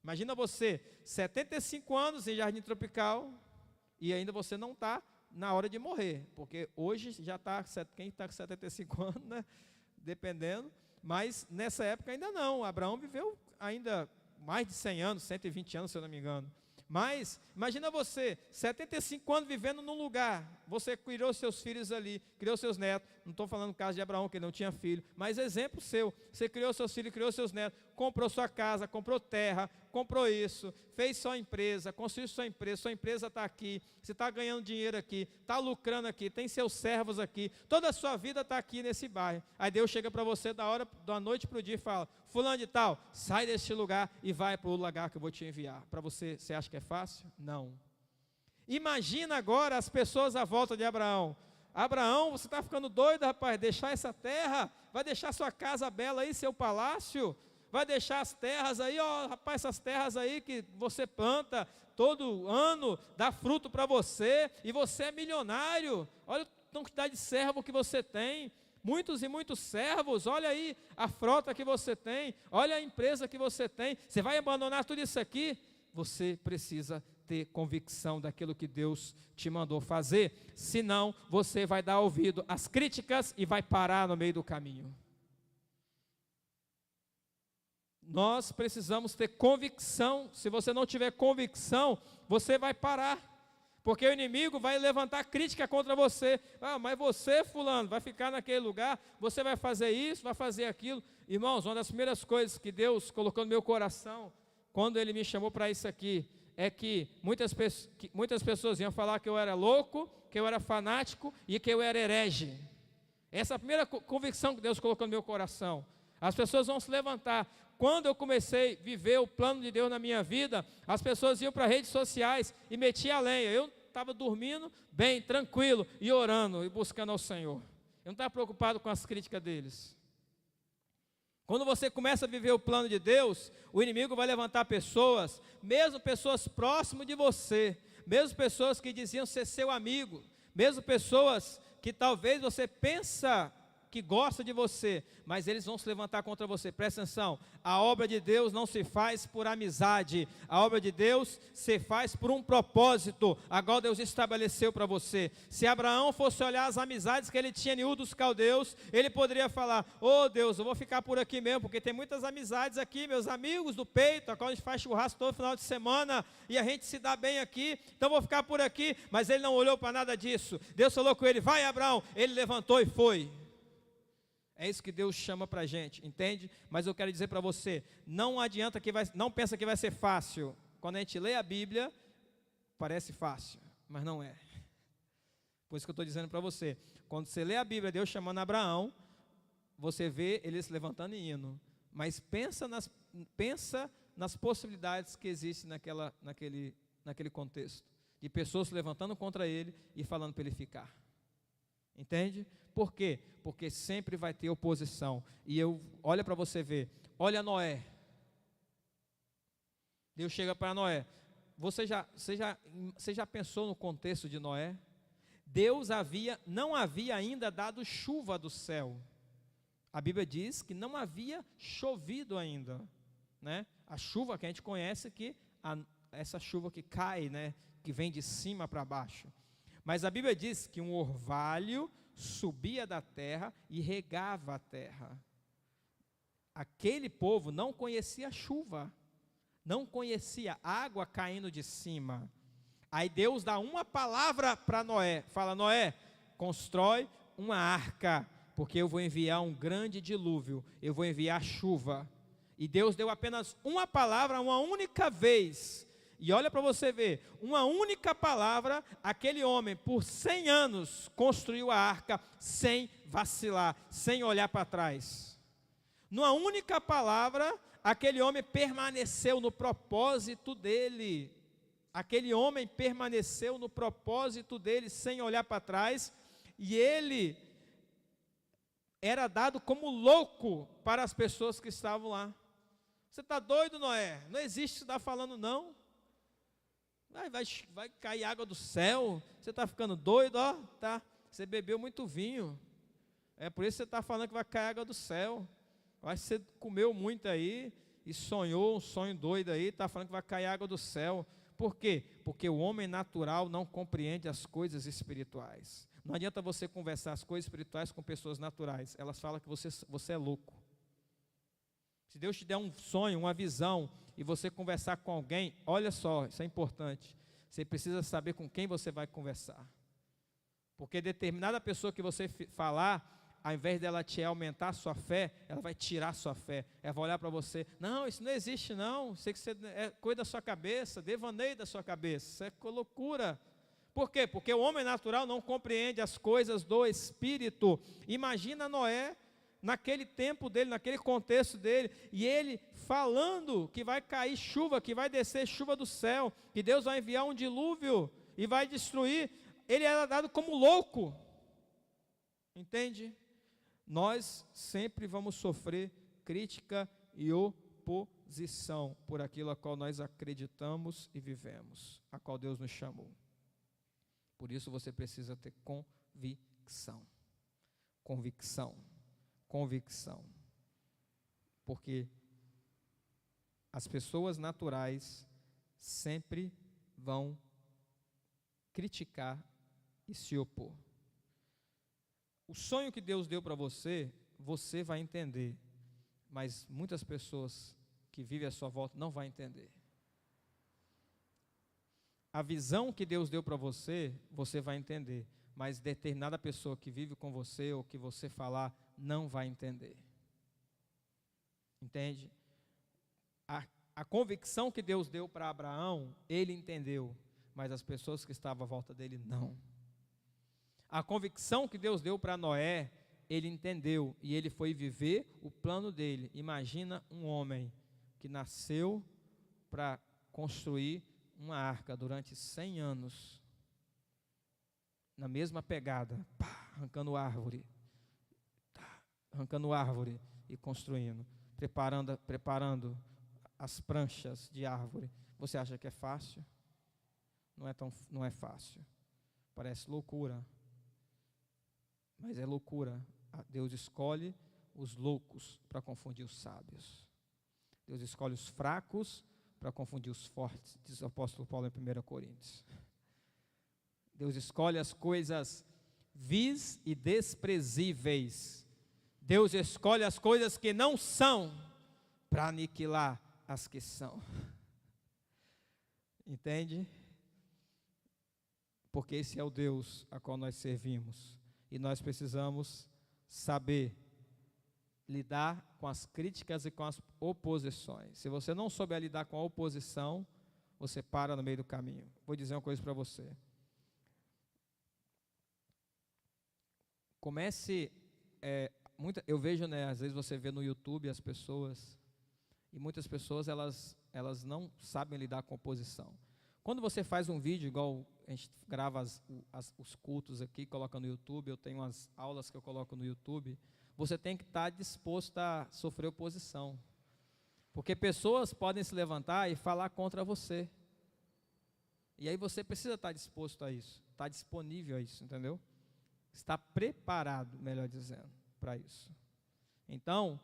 Imagina você, 75 anos em jardim tropical, e ainda você não está na hora de morrer, porque hoje já está, quem está com 75 anos, né? Dependendo, mas nessa época ainda não. Abraão viveu ainda mais de 100 anos, 120 anos, se eu não me engano. Mas, imagina você, 75 anos vivendo num lugar, você criou seus filhos ali, criou seus netos, não estou falando no caso de Abraão, que ele não tinha filho, mas exemplo seu, você criou seus filhos, criou seus netos, comprou sua casa, comprou terra, comprou isso, fez sua empresa, construiu sua empresa está aqui, você está ganhando dinheiro aqui, está lucrando aqui, tem seus servos aqui, toda a sua vida está aqui nesse bairro. Aí Deus chega para você da noite para o dia e fala, fulano de tal, sai deste lugar e vai para o lugar que eu vou te enviar. Para você, você acha que é fácil? Não. Imagina agora as pessoas à volta de Abraão. Abraão, você está ficando doido, rapaz, deixar essa terra, vai deixar sua casa bela aí, seu palácio, vai deixar as terras aí, ó, rapaz, essas terras aí que você planta todo ano, dá fruto para você, e você é milionário, olha a quantidade de servo que você tem, muitos e muitos servos, olha aí a frota que você tem, olha a empresa que você tem, você vai abandonar tudo isso aqui? Você precisa ter convicção daquilo que Deus te mandou fazer, senão você vai dar ouvido às críticas e vai parar no meio do caminho. Nós precisamos ter convicção. Se você não tiver convicção, você vai parar, porque o inimigo vai levantar crítica contra você. Ah, mas você, fulano, vai ficar naquele lugar, você vai fazer isso, vai fazer aquilo. Irmãos, uma das primeiras coisas que Deus colocou no meu coração, quando Ele me chamou para isso aqui, é que muitas pessoas iam falar que eu era louco, que eu era fanático e que eu era herege. Essa é a primeira convicção que Deus colocou no meu coração. As pessoas vão se levantar. Quando eu comecei a viver o plano de Deus na minha vida, as pessoas iam para redes sociais e metiam a lenha. Eu estava dormindo bem, tranquilo, e orando e buscando ao Senhor. Eu não estava preocupado com as críticas deles. Quando você começa a viver o plano de Deus, o inimigo vai levantar pessoas, mesmo pessoas próximas de você, mesmo pessoas que diziam ser seu amigo, mesmo pessoas que talvez você pensa que gosta de você, mas eles vão se levantar contra você. Presta atenção, a obra de Deus não se faz por amizade, a obra de Deus se faz por um propósito, agora Deus estabeleceu para você. Se Abraão fosse olhar as amizades que ele tinha em Ur dos Caldeus, ele poderia falar, ô Deus, eu vou ficar por aqui mesmo, porque tem muitas amizades aqui, meus amigos do peito, a qual a gente faz churrasco todo final de semana, e a gente se dá bem aqui, então vou ficar por aqui. Mas ele não olhou para nada disso. Deus falou com ele, vai Abraão, ele levantou e foi. É isso que Deus chama para a gente, entende? Mas eu quero dizer para você, não adianta não pensa que vai ser fácil. Quando a gente lê a Bíblia, parece fácil, mas não é. Por isso que eu estou dizendo para você, quando você lê a Bíblia, Deus chamando Abraão, você vê ele se levantando e indo. Mas pensa nas possibilidades que existem naquele contexto, de pessoas se levantando contra ele e falando para ele ficar. Entende? Por quê? Porque sempre vai ter oposição. E olha para você ver, olha Noé. Deus chega para Noé. Você já pensou no contexto de Noé? Deus não havia ainda dado chuva do céu. A Bíblia diz que não havia chovido ainda, né? A chuva que a gente conhece, essa chuva que cai, né? Que vem de cima para baixo. Mas a Bíblia diz que um orvalho subia da terra e regava a terra. Aquele povo não conhecia chuva, não conhecia água caindo de cima. Aí Deus dá uma palavra para Noé, fala, Noé, constrói uma arca, porque eu vou enviar um grande dilúvio, eu vou enviar chuva. E Deus deu apenas uma palavra, uma única vez. E olha para você ver, uma única palavra, aquele homem por 100 anos construiu a arca sem vacilar, sem olhar para trás. Numa única palavra, aquele homem permaneceu no propósito dele. Aquele homem permaneceu no propósito dele sem olhar para trás, e ele era dado como louco para as pessoas que estavam lá. Você está doido, Noé? Não existe o que você está falando, não. Vai cair água do céu, você está ficando doido, ó, tá? Você bebeu muito vinho, é por isso que você está falando que vai cair água do céu. Acho que você comeu muito aí, e sonhou um sonho doido aí, está falando que vai cair água do céu. Por quê? Porque o homem natural não compreende as coisas espirituais. Não adianta você conversar as coisas espirituais com pessoas naturais, elas falam que você é louco. Se Deus te der um sonho, uma visão, e e você conversar com alguém, olha só, isso é importante. Você precisa saber com quem você vai conversar. Porque determinada pessoa que você falar, ao invés dela te aumentar a sua fé, ela vai tirar a sua fé. Ela vai olhar para você, não, isso não existe não, sei que você é coisa da sua cabeça, devaneio da sua cabeça, isso é loucura. Por quê? Porque o homem natural não compreende as coisas do Espírito. Imagina Noé, naquele tempo dele, naquele contexto dele, e ele falando que vai cair chuva, que vai descer chuva do céu, que Deus vai enviar um dilúvio e vai destruir. Ele era dado como louco. Entende? Nós sempre vamos sofrer crítica e oposição por aquilo a qual nós acreditamos e vivemos, a qual Deus nos chamou. Por isso você precisa ter convicção. Convicção. Convicção. Porque as pessoas naturais sempre vão criticar e se opor. O sonho que Deus deu para você, você vai entender, mas muitas pessoas que vivem à sua volta não vão entender. A visão que Deus deu para você, você vai entender, mas determinada pessoa que vive com você ou que você falar, não vai entender. Entende? A convicção que Deus deu para Abraão, ele entendeu, mas as pessoas que estavam à volta dele, não. A convicção que Deus deu para Noé, ele entendeu e ele foi viver o plano dele. Imagina um homem que nasceu para construir uma arca durante 100 anos, na mesma pegada, arrancando árvore e construindo, preparando as pranchas de árvore. Você acha que é fácil? Não é fácil. Parece loucura. Mas é loucura. Deus escolhe os loucos para confundir os sábios. Deus escolhe os fracos para confundir os fortes, diz o apóstolo Paulo em 1 Coríntios. Deus escolhe as coisas vis e desprezíveis. Deus escolhe as coisas que não são para aniquilar as que são. Entende? Porque esse é o Deus a qual nós servimos. E nós precisamos saber lidar com as críticas e com as oposições. Se você não souber lidar com a oposição, você para no meio do caminho. Vou dizer uma coisa para você. Eu vejo, às vezes você vê no YouTube as pessoas, e muitas pessoas elas não sabem lidar com oposição. Quando você faz um vídeo, igual a gente grava os cultos aqui, coloca no YouTube, eu tenho umas aulas que eu coloco no YouTube, você tem que estar disposto a sofrer oposição. Porque pessoas podem se levantar e falar contra você. E aí você precisa estar disposto a isso, estar disponível a isso, entendeu? Estar preparado, melhor dizendo, para isso. Então,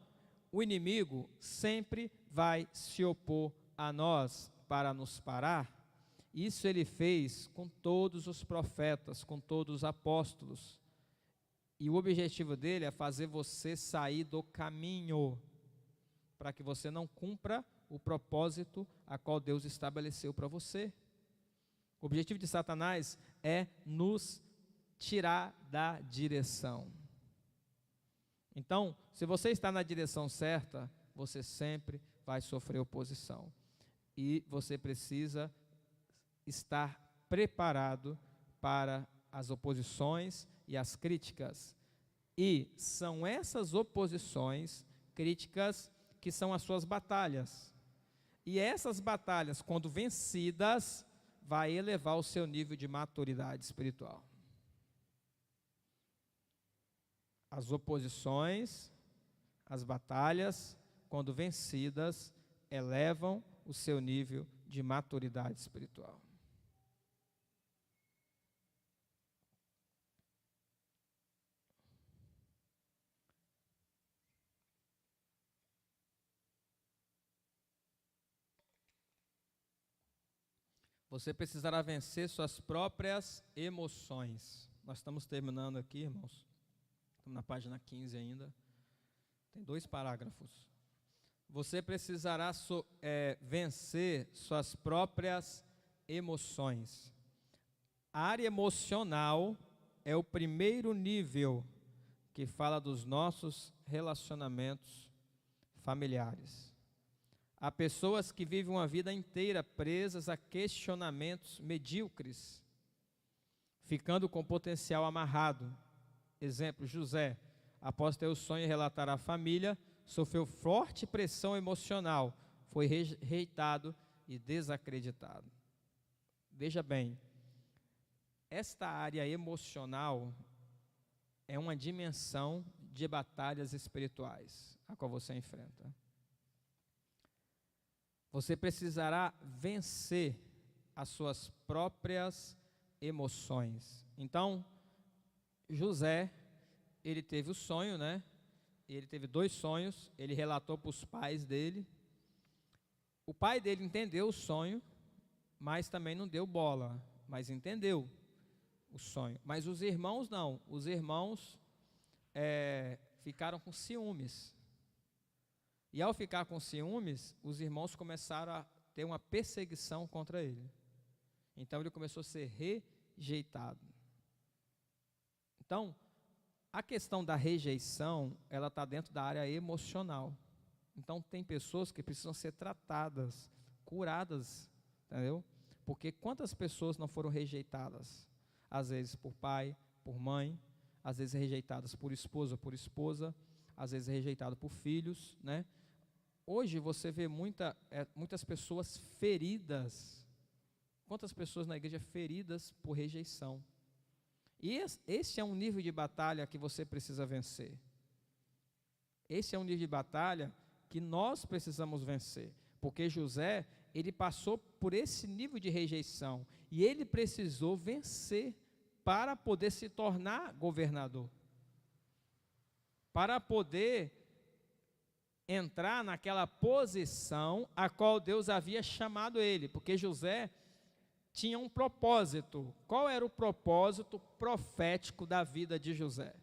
o inimigo sempre vai se opor a nós para nos parar. Isso ele fez com todos os profetas, com todos os apóstolos. E o objetivo dele é fazer você sair do caminho, para que você não cumpra o propósito a qual Deus estabeleceu para você. O objetivo de Satanás é nos tirar da direção. Então, se você está na direção certa, você sempre vai sofrer oposição. E você precisa estar preparado para as oposições e as críticas. E são essas oposições, críticas, que são as suas batalhas. E essas batalhas, quando vencidas, vai elevar o seu nível de maturidade espiritual. As oposições, as batalhas, quando vencidas, elevam o seu nível de maturidade espiritual. Você precisará vencer suas próprias emoções. Nós estamos terminando aqui, irmãos. Estamos na página 15 ainda. Tem 2 parágrafos. Você precisará vencer suas próprias emoções. A área emocional é o primeiro nível que fala dos nossos relacionamentos familiares. Há pessoas que vivem uma vida inteira presas a questionamentos medíocres, ficando com potencial amarrado. Exemplo, José, após ter o sonho de relatar à família, sofreu forte pressão emocional, foi rejeitado e desacreditado. Veja bem, esta área emocional é uma dimensão de batalhas espirituais a qual você enfrenta. Você precisará vencer as suas próprias emoções. Então, José, ele teve o sonho, né? Ele teve 2 sonhos, ele relatou para os pais dele. O pai dele entendeu o sonho, mas também não deu bola, mas entendeu o sonho. Mas os irmãos não, os irmãos ficaram com ciúmes. E ao ficar com ciúmes, os irmãos começaram a ter uma perseguição contra ele. Então ele começou a ser rejeitado. Então, a questão da rejeição, ela está dentro da área emocional. Então tem pessoas que precisam ser tratadas, curadas, entendeu? Porque quantas pessoas não foram rejeitadas? Às vezes por pai, por mãe, às vezes rejeitadas por esposa, às vezes rejeitado por filhos, né? Hoje você vê muitas pessoas feridas. Quantas pessoas na igreja feridas por rejeição? E esse é um nível de batalha que você precisa vencer. Esse é um nível de batalha que nós precisamos vencer. Porque José, ele passou por esse nível de rejeição. E ele precisou vencer para poder se tornar governador. Para poder entrar naquela posição a qual Deus havia chamado ele. Porque José tinha um propósito. Qual era o propósito profético da vida de José?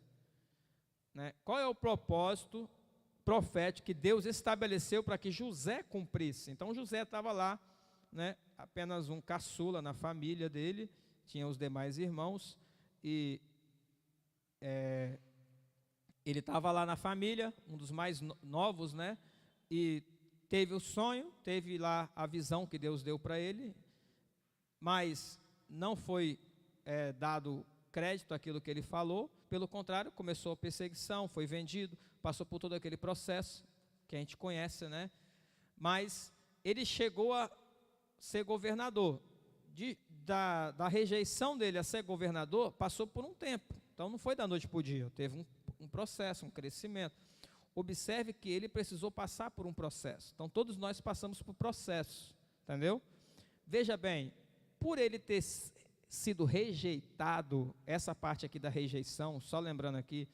Né? Qual é o propósito profético que Deus estabeleceu para que José cumprisse? Então José estava lá, né, apenas um caçula na família dele, tinha os demais irmãos, e ele estava lá na família, um dos mais novos, né, e teve o sonho, teve lá a visão que Deus deu para ele, mas não foi dado crédito àquilo que ele falou, pelo contrário, começou a perseguição, foi vendido, passou por todo aquele processo que a gente conhece, né? Mas ele chegou a ser governador. Da rejeição dele a ser governador, passou por um tempo. Então não foi da noite para o dia, teve um processo, um crescimento. Observe que ele precisou passar por um processo. Então todos nós passamos por processos, entendeu? Veja bem, por ele ter sido rejeitado, essa parte aqui da rejeição, só lembrando aqui,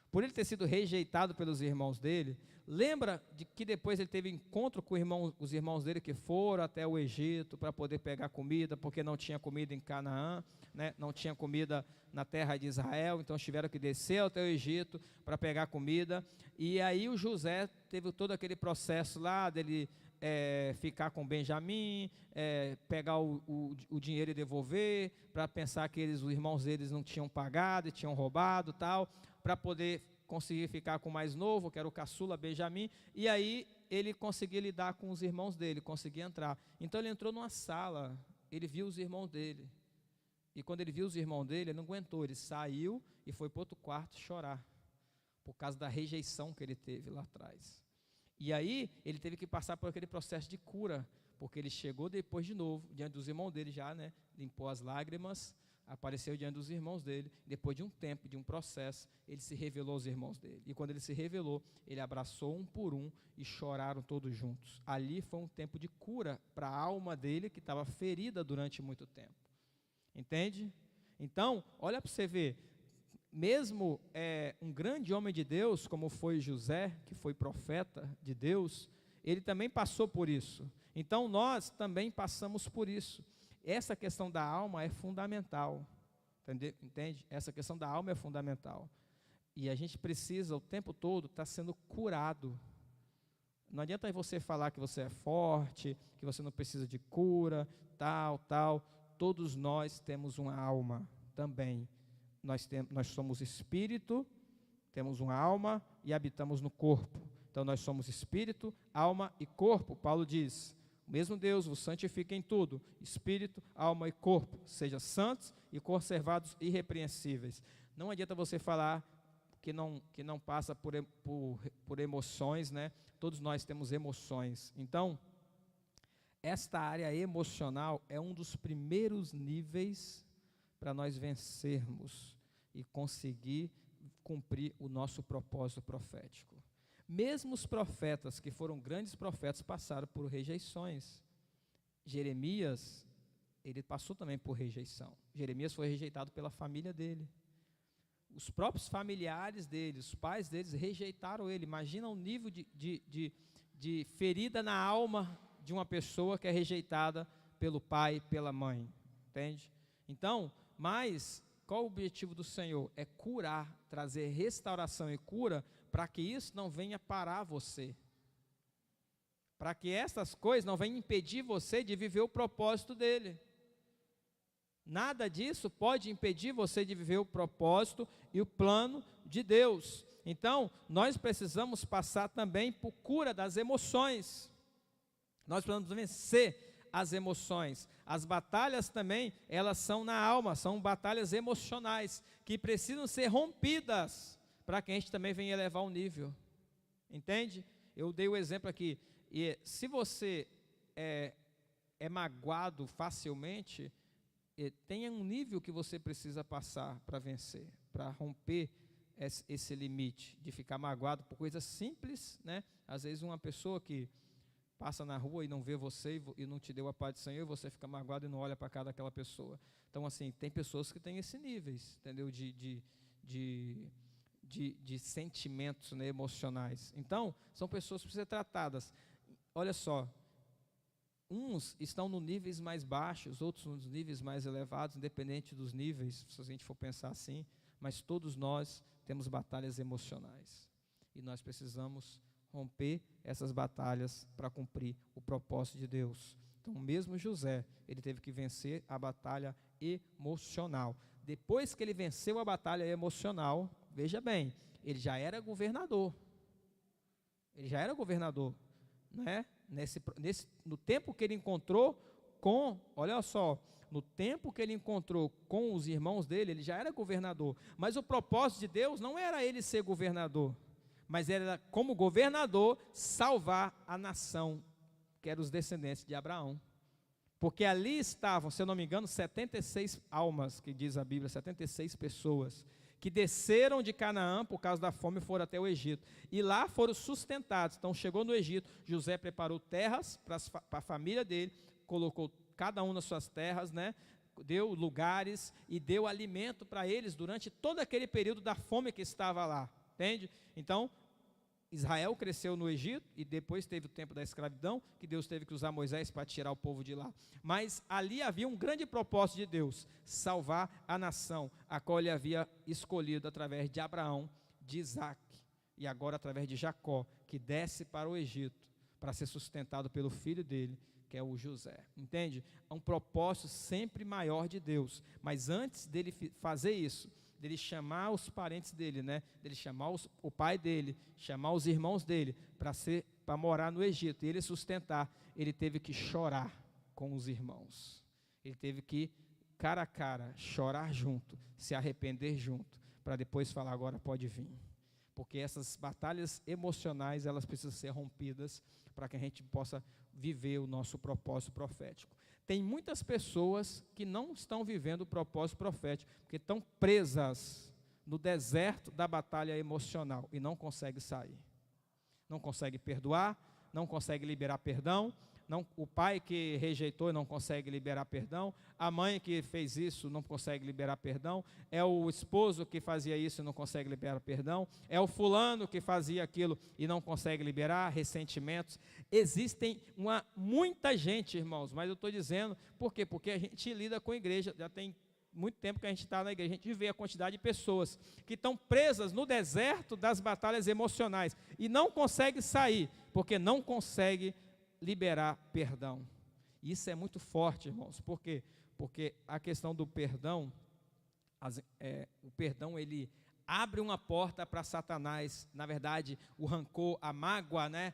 por ele ter sido rejeitado pelos irmãos dele, lembra de que depois ele teve encontro com os irmãos dele que foram até o Egito para poder pegar comida, porque não tinha comida em Canaã, né? Não tinha comida na terra de Israel, então tiveram que descer até o Egito para pegar comida, e aí o José teve todo aquele processo lá dele ficar com Benjamim, pegar o dinheiro e devolver, para pensar que os irmãos deles não tinham pagado e tinham roubado, tal, para poder conseguir ficar com o mais novo, que era o caçula Benjamim, e aí ele conseguia lidar com os irmãos dele, conseguia entrar. Então ele entrou numa sala, ele viu os irmãos dele, e quando ele viu os irmãos dele, ele não aguentou, ele saiu e foi para outro quarto chorar, por causa da rejeição que ele teve lá atrás. E aí, ele teve que passar por aquele processo de cura, porque ele chegou depois de novo, diante dos irmãos dele já, né, limpou as lágrimas, apareceu diante dos irmãos dele, depois de um tempo, de um processo, ele se revelou aos irmãos dele. E quando ele se revelou, ele abraçou um por um e choraram todos juntos. Ali foi um tempo de cura para a alma dele, que estava ferida durante muito tempo. Entende? Então, olha para você ver, mesmo um grande homem de Deus, como foi José, que foi profeta de Deus, ele também passou por isso. Então nós também passamos por isso. Essa questão da alma é fundamental, entende? Essa questão da alma é fundamental. E a gente precisa o tempo todo estar sendo curado. Não adianta você falar que você é forte, que você não precisa de cura, tal. Todos nós temos uma alma também. Nós somos espírito, temos uma alma e habitamos no corpo. Então nós somos espírito, alma e corpo. Paulo diz: o mesmo Deus vos santifica em tudo, espírito, alma e corpo, sejam santos e conservados irrepreensíveis. Não adianta você falar que não passa por emoções, né? Todos nós temos emoções. Então, esta área emocional é um dos primeiros níveis para nós vencermos e conseguir cumprir o nosso propósito profético. Mesmo os profetas que foram grandes profetas passaram por rejeições. Jeremias, ele passou também por rejeição. Jeremias foi rejeitado pela família dele. Os próprios familiares dele, os pais deles rejeitaram ele. Imagina o nível de ferida na alma de uma pessoa que é rejeitada pelo pai e pela mãe. Entende? Então, mas qual o objetivo do Senhor? É curar, trazer restauração e cura para que isso não venha parar você. Para que essas coisas não venham impedir você de viver o propósito dele. Nada disso pode impedir você de viver o propósito e o plano de Deus. Então, nós precisamos passar também por cura das emoções. Nós precisamos vencer as emoções. As batalhas também, elas são na alma, são batalhas emocionais, que precisam ser rompidas, para que a gente também venha elevar o nível. Entende? Eu dei o exemplo aqui. E se você é magoado facilmente, tenha um nível que você precisa passar para vencer, para romper esse limite de ficar magoado por coisas simples, né? Às vezes uma pessoa que passa na rua e não vê você e não te deu a paz do Senhor, e você fica magoado e não olha para a cara daquela pessoa. Então, assim, tem pessoas que têm esse níveis, entendeu? De sentimentos, né, emocionais. Então, são pessoas que precisam ser tratadas. Olha só, uns estão nos níveis mais baixos, outros nos níveis mais elevados, independente dos níveis, se a gente for pensar assim, mas todos nós temos batalhas emocionais. E nós precisamos romper essas batalhas para cumprir o propósito de Deus. Então, mesmo José, ele teve que vencer a batalha emocional. Depois que ele venceu a batalha emocional, veja bem, ele já era governador. Ele já era governador, né? No tempo que ele encontrou olha só, no tempo que ele encontrou com os irmãos dele, ele já era governador. Mas o propósito de Deus não era ele ser governador, mas era, como governador, salvar a nação, que eram os descendentes de Abraão. Porque ali estavam, se eu não me engano, 76 almas, que diz a Bíblia, 76 pessoas, que desceram de Canaã por causa da fome e foram até o Egito. E lá foram sustentados. Então, chegou no Egito, José preparou terras para a família dele, colocou cada um nas suas terras, né? Deu lugares e deu alimento para eles durante todo aquele período da fome que estava lá. Entende? Então, Israel cresceu no Egito e depois teve o tempo da escravidão, que Deus teve que usar Moisés para tirar o povo de lá. Mas ali havia um grande propósito de Deus, salvar a nação, a qual ele havia escolhido através de Abraão, de Isaac e agora através de Jacó, que desce para o Egito para ser sustentado pelo filho dele, que é o José. Entende? É um propósito sempre maior de Deus. Mas antes dele fazer isso, dele chamar os parentes dele, né? Dele chamar o pai dele, chamar os irmãos dele para morar no Egito e ele sustentar, ele teve que chorar com os irmãos. Ele teve que, cara a cara, chorar junto, se arrepender junto, para depois falar: agora pode vir. Porque essas batalhas emocionais, elas precisam ser rompidas para que a gente possa viver o nosso propósito profético. Tem muitas pessoas que não estão vivendo o propósito profético, porque estão presas no deserto da batalha emocional e não conseguem sair. Não conseguem perdoar, não conseguem liberar perdão. O pai que rejeitou não consegue liberar perdão. A mãe que fez isso não consegue liberar perdão. É o esposo que fazia isso e não consegue liberar perdão. É o fulano que fazia aquilo e não consegue liberar ressentimentos. Existem muita gente, irmãos, mas eu estou dizendo, por quê? Porque a gente lida com a igreja, já tem muito tempo que a gente está na igreja, a gente vê a quantidade de pessoas que estão presas no deserto das batalhas emocionais e não conseguem sair, porque não consegue liberar perdão. Isso é muito forte, irmãos. Por quê? Porque a questão do perdão, o perdão, ele abre uma porta para Satanás. Na verdade, o rancor, a mágoa, né?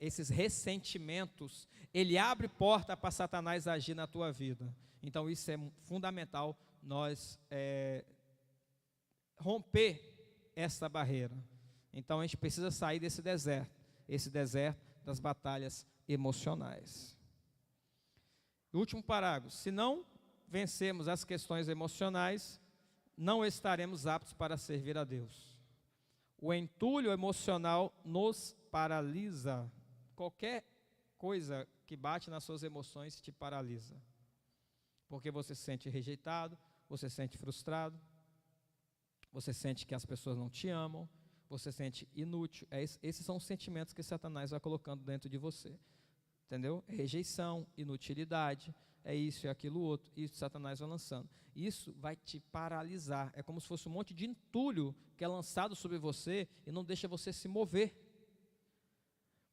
Esses ressentimentos, ele abre porta para Satanás agir na tua vida. Então isso é fundamental, nós romper essa barreira. Então a gente precisa sair desse deserto, esse deserto das batalhas emocionais. O último parágrafo: se não vencermos as questões emocionais, não estaremos aptos para servir a Deus. O entulho emocional nos paralisa. Qualquer coisa que bate nas suas emoções te paralisa. Porque você se sente rejeitado, você se sente frustrado, você sente que as pessoas não te amam, você se sente inútil. Esses são os sentimentos que Satanás vai colocando dentro de você. Entendeu? Rejeição, inutilidade, é isso e aquilo outro. Isso Satanás vai lançando. Isso vai te paralisar. É como se fosse um monte de entulho que é lançado sobre você e não deixa você se mover.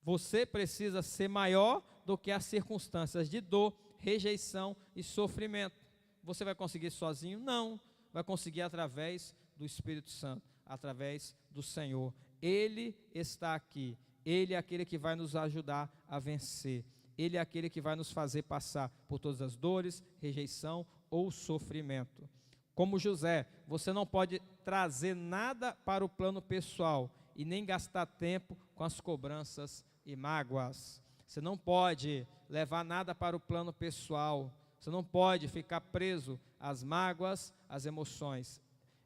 Você precisa ser maior do que as circunstâncias de dor, rejeição e sofrimento. Você vai conseguir sozinho? Não. Vai conseguir através do Espírito Santo, através do Senhor. Ele está aqui. Ele é aquele que vai nos ajudar a vencer. Ele é aquele que vai nos fazer passar por todas as dores, rejeição ou sofrimento. Como José, você não pode trazer nada para o plano pessoal e nem gastar tempo com as cobranças e mágoas. Você não pode levar nada para o plano pessoal. Você não pode ficar preso às mágoas, às emoções.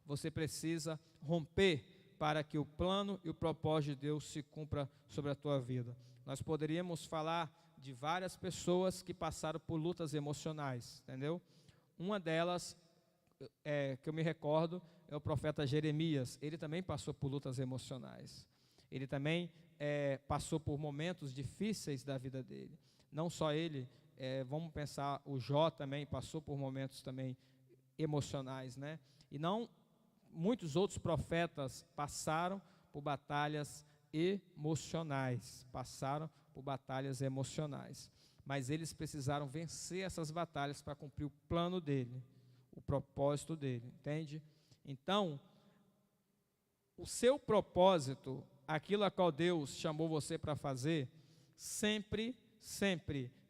Você precisa romper para que o plano e o propósito de Deus se cumpra sobre a tua vida. Nós poderíamos falar de várias pessoas que passaram por lutas emocionais, entendeu? Uma delas, que eu me recordo, é o profeta Jeremias. Ele também passou por lutas emocionais. Ele também passou por momentos difíceis da vida dele. Não só ele, vamos pensar, o Jó também passou por momentos também emocionais, né? E não muitos outros profetas passaram por batalhas emocionais, mas eles precisaram vencer essas batalhas para cumprir o plano dele, o propósito dele, entende? Então, o seu propósito, aquilo a qual Deus chamou você para fazer, sempre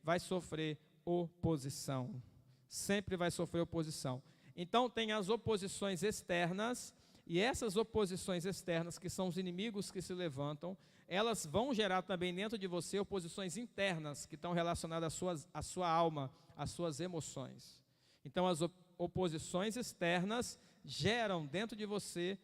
vai sofrer oposição, sempre vai sofrer oposição. Então tem as oposições externas, e essas oposições externas, que são os inimigos que se levantam, elas vão gerar também dentro de você oposições internas, que estão relacionadas à sua alma, às suas emoções. Então as oposições externas geram dentro de você,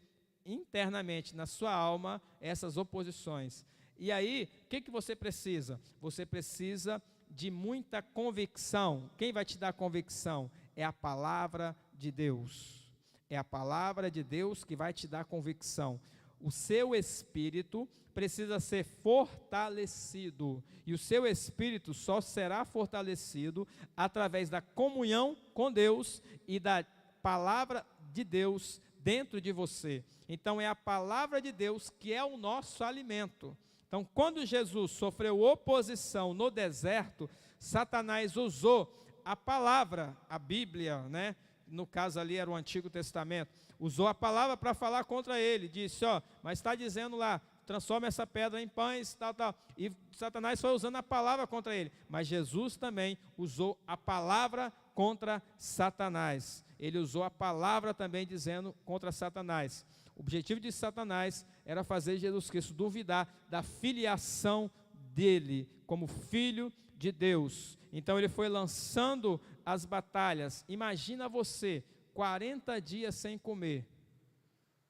internamente, na sua alma, essas oposições. E aí, o que você precisa? Você precisa de muita convicção. Quem vai te dar convicção? É a palavra de Deus. É a palavra de Deus que vai te dar convicção. O seu espírito precisa ser fortalecido. E o seu espírito só será fortalecido através da comunhão com Deus e da palavra de Deus dentro de você. Então é a palavra de Deus que é o nosso alimento. Então, quando Jesus sofreu oposição no deserto, Satanás usou a palavra, a Bíblia, né? No caso ali era o Antigo Testamento, usou a palavra para falar contra ele, disse, mas está dizendo lá, transforma essa pedra em pães, tal, e Satanás foi usando a palavra contra ele, mas Jesus também usou a palavra contra Satanás, ele usou a palavra também dizendo contra Satanás. O objetivo de Satanás era fazer Jesus Cristo duvidar da filiação dele como filho de Deus. Então ele foi lançando as batalhas. Imagina você, 40 dias sem comer.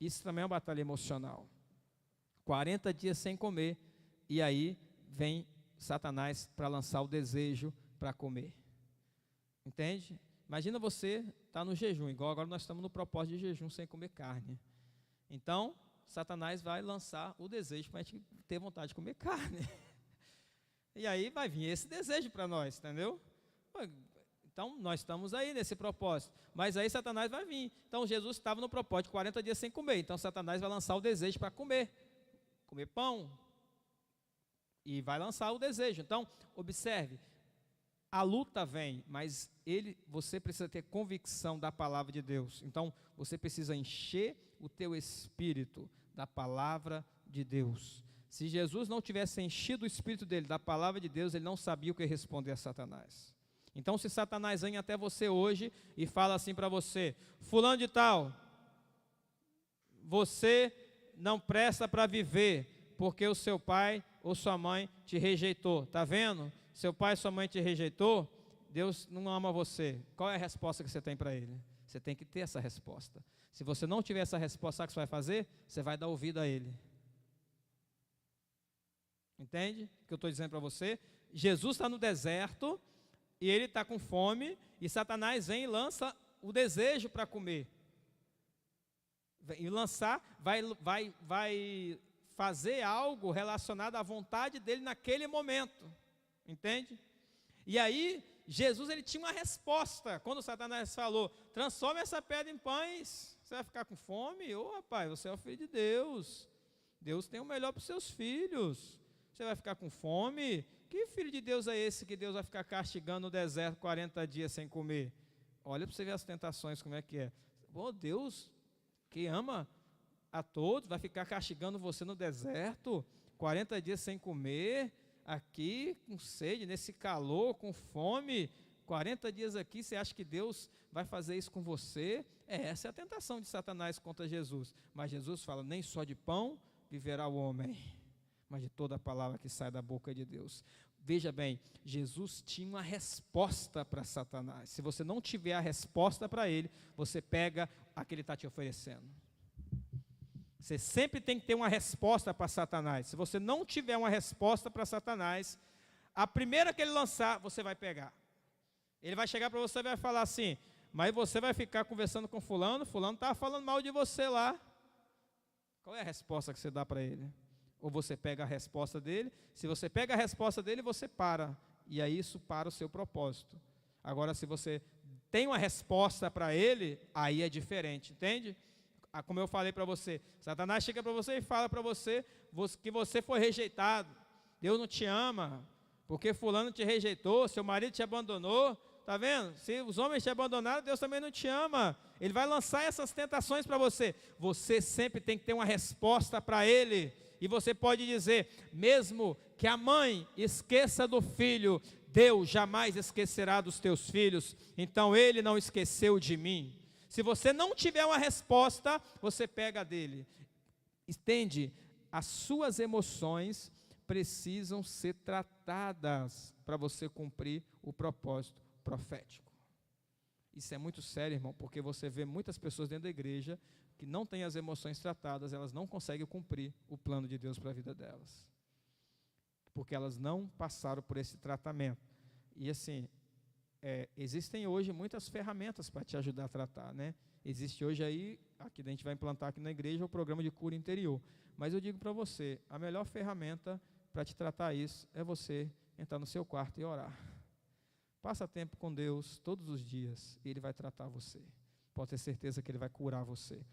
Isso também é uma batalha emocional. 40 dias sem comer, e aí vem Satanás para lançar o desejo para comer. Entende? Imagina você estar no jejum, igual agora nós estamos no propósito de jejum sem comer carne. Então, Satanás vai lançar o desejo para a gente ter vontade de comer carne. E aí vai vir esse desejo para nós, entendeu? Então, nós estamos aí nesse propósito. Mas aí Satanás vai vir. Então, Jesus estava no propósito de 40 dias sem comer. Então, Satanás vai lançar o desejo para comer. Comer pão, e vai lançar o desejo. Então, observe, a luta vem, mas você precisa ter convicção da palavra de Deus. Então, você precisa encher o teu espírito da palavra de Deus. Se Jesus não tivesse enchido o espírito dele da palavra de Deus, ele não sabia o que responder a Satanás. Então, se Satanás vem até você hoje e fala assim para você: fulano de tal, você não presta para viver, porque o seu pai ou sua mãe te rejeitou. Está vendo? Seu pai e sua mãe te rejeitou, Deus não ama você. Qual é a resposta que você tem para ele? Você tem que ter essa resposta. Se você não tiver essa resposta, sabe o que você vai fazer? Você vai dar ouvido a ele. Entende o que eu estou dizendo para você? Jesus está no deserto e ele está com fome, e Satanás vem e lança o desejo para comer. E lançar, vai fazer algo relacionado à vontade dele naquele momento. Entende? E aí, Jesus ele tinha uma resposta. Quando Satanás falou: transforme essa pedra em pães, você vai ficar com fome? Ô rapaz, você é o filho de Deus. Deus tem o melhor para os seus filhos. Você vai ficar com fome? Que filho de Deus é esse que Deus vai ficar castigando no deserto 40 dias sem comer? Olha para você ver as tentações, como é que é. Ô Deus, que ama a todos, vai ficar castigando você no deserto 40 dias sem comer? Aqui, com sede, nesse calor, com fome, 40 dias aqui, você acha que Deus vai fazer isso com você? Essa é a tentação de Satanás contra Jesus. Mas Jesus fala: nem só de pão viverá o homem, mas de toda a palavra que sai da boca de Deus. Veja bem, Jesus tinha uma resposta para Satanás. Se você não tiver a resposta para ele, você pega a que ele está te oferecendo. Você sempre tem que ter uma resposta para Satanás. Se você não tiver uma resposta para Satanás, a primeira que ele lançar, você vai pegar. Ele vai chegar para você e vai falar assim: mas você vai ficar conversando com fulano estava falando mal de você lá. Qual é a resposta que você dá para ele? Ou você pega a resposta dele. Se você pega a resposta dele, você para. E aí isso para o seu propósito. Agora, se você tem uma resposta para ele, aí é diferente, entende? Como eu falei para você, Satanás chega para você e fala para você que você foi rejeitado, Deus não te ama, porque fulano te rejeitou, seu marido te abandonou, está vendo? Se os homens te abandonaram, Deus também não te ama. Ele vai lançar essas tentações para você. Você sempre tem que ter uma resposta para ele, e você pode dizer: mesmo que a mãe esqueça do filho, Deus jamais esquecerá dos teus filhos, então ele não esqueceu de mim. Se você não tiver uma resposta, você pega dele. Entende? As suas emoções precisam ser tratadas para você cumprir o propósito profético. Isso é muito sério, irmão, porque você vê muitas pessoas dentro da igreja que não têm as emoções tratadas, elas não conseguem cumprir o plano de Deus para a vida delas. Porque elas não passaram por esse tratamento. E assim, existem hoje muitas ferramentas para te ajudar a tratar, né? Existe hoje aí, aqui a gente vai implantar aqui na igreja o programa de cura interior. Mas eu digo para você, a melhor ferramenta para te tratar isso é você entrar no seu quarto e orar. Passa tempo com Deus todos os dias e Ele vai tratar você. Pode ter certeza que Ele vai curar você.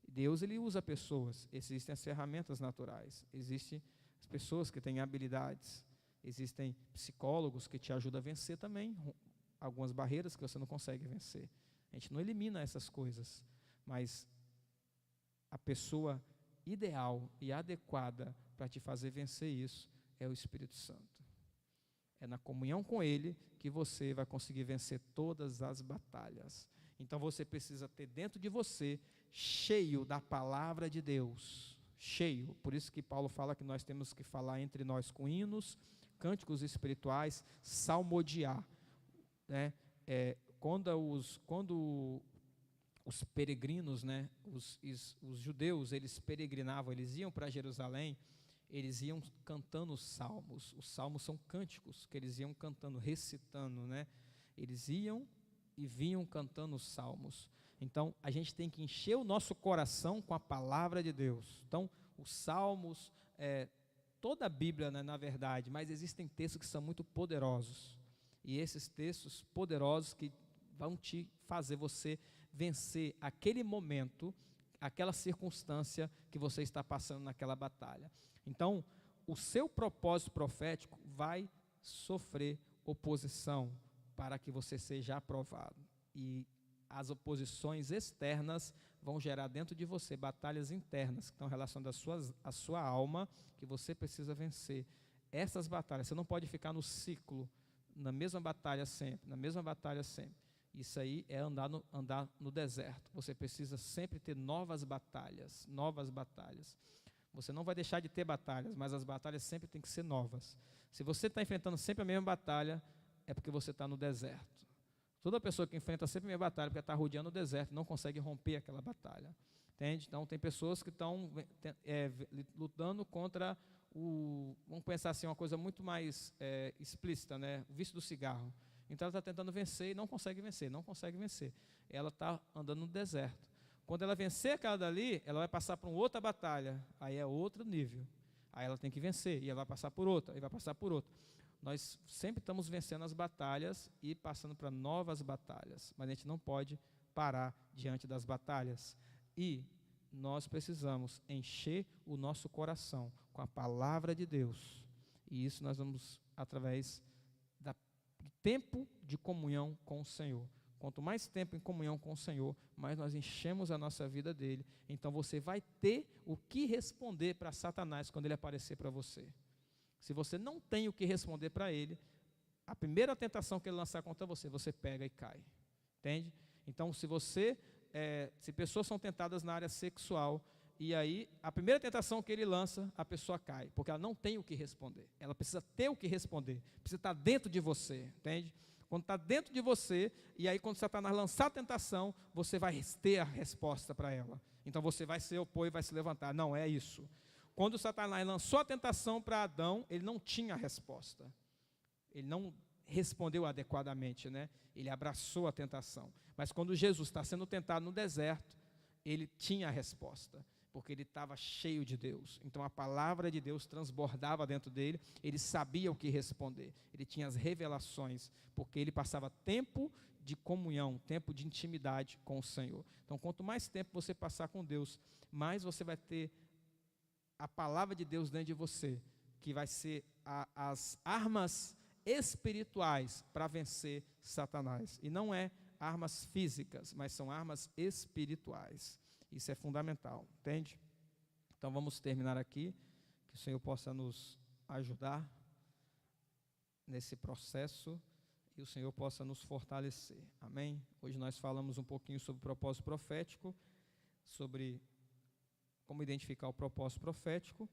Deus, Ele usa pessoas. Existem as ferramentas naturais. Existem as pessoas que têm habilidades. Existem psicólogos que te ajudam a vencer também algumas barreiras que você não consegue vencer. A gente não elimina essas coisas, mas a pessoa ideal e adequada para te fazer vencer isso é o Espírito Santo. É na comunhão com Ele que você vai conseguir vencer todas as batalhas. Então você precisa ter dentro de você, cheio da palavra de Deus, cheio. Por isso que Paulo fala que nós temos que falar entre nós com hinos, cânticos espirituais, salmodiar. Né? Quando os peregrinos, né, os judeus, eles peregrinavam, eles iam para Jerusalém, eles iam cantando os salmos. Os salmos são cânticos que eles iam cantando, recitando, né? Eles iam e vinham cantando os salmos. Então, a gente tem que encher o nosso coração com a palavra de Deus. Então, os salmos, toda a Bíblia, né, na verdade, mas existem textos que são muito poderosos. E esses textos poderosos que vão te fazer você vencer aquele momento, aquela circunstância que você está passando naquela batalha. Então, o seu propósito profético vai sofrer oposição para que você seja aprovado. E as oposições externas vão gerar dentro de você batalhas internas que estão relacionadas à sua alma, que você precisa vencer. Essas batalhas, você não pode ficar no ciclo, na mesma batalha sempre, na mesma batalha sempre. Isso aí é andar no deserto. Você precisa sempre ter novas batalhas, novas batalhas. Você não vai deixar de ter batalhas, mas as batalhas sempre têm que ser novas. Se você está enfrentando sempre a mesma batalha, é porque você está no deserto. Toda pessoa que enfrenta sempre a mesma batalha, porque está rodeando o deserto, não consegue romper aquela batalha. Entende? Então, tem pessoas que estão lutando contra vamos pensar assim, uma coisa muito mais explícita, né? O vício do cigarro. Então, ela está tentando vencer e não consegue vencer, não consegue vencer. Ela está andando no deserto. Quando ela vencer aquela dali, ela vai passar por uma outra batalha, aí é outro nível. Aí ela tem que vencer, e ela vai passar por outra, e vai passar por outra. Nós sempre estamos vencendo as batalhas e passando para novas batalhas, mas a gente não pode parar diante das batalhas. E nós precisamos encher o nosso coração com a palavra de Deus. E isso nós vamos através do tempo de comunhão com o Senhor. Quanto mais tempo em comunhão com o Senhor, mais nós enchemos a nossa vida dele. Então você vai ter o que responder para Satanás quando ele aparecer para você. Se você não tem o que responder para ele, a primeira tentação que ele lançar contra você, você pega e cai. Entende? Então, se pessoas são tentadas na área sexual, e aí a primeira tentação que ele lança, a pessoa cai, porque ela não tem o que responder. Ela precisa ter o que responder, precisa estar dentro de você, entende? Quando está dentro de você, e aí quando Satanás lançar a tentação, você vai ter a resposta para ela. Então você vai se opor e vai se levantar. Não, é isso. Quando Satanás lançou a tentação para Adão, ele não tinha a resposta. Ele não respondeu adequadamente, né? Ele abraçou a tentação. Mas quando Jesus está sendo tentado no deserto, ele tinha a resposta, porque ele estava cheio de Deus. Então a palavra de Deus transbordava dentro dele, ele sabia o que responder. Ele tinha as revelações, porque ele passava tempo de comunhão, tempo de intimidade com o Senhor. Então quanto mais tempo você passar com Deus, mais você vai ter a palavra de Deus dentro de você, que vai ser as armas espirituais para vencer Satanás. E não é armas físicas, mas são armas espirituais. Isso é fundamental, entende? Então vamos terminar aqui, que o Senhor possa nos ajudar nesse processo e o Senhor possa nos fortalecer. Amém? Hoje nós falamos um pouquinho sobre o propósito profético, sobre como identificar o propósito profético.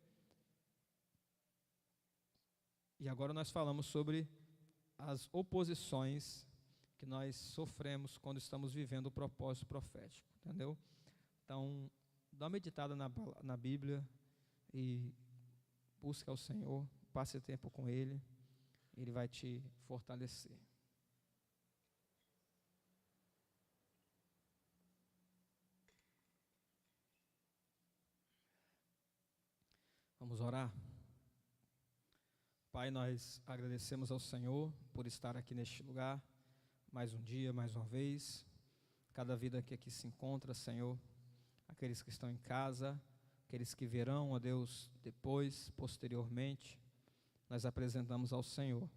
E agora nós falamos sobre as oposições que nós sofremos quando estamos vivendo o propósito profético, entendeu? Então, dá uma meditada na Bíblia e busca o Senhor, passe tempo com Ele, Ele vai te fortalecer. Vamos orar? Pai, nós agradecemos ao Senhor por estar aqui neste lugar, mais um dia, mais uma vez, cada vida que aqui se encontra, Senhor, aqueles que estão em casa, aqueles que verão, ó Deus, depois, posteriormente, nós apresentamos ao Senhor,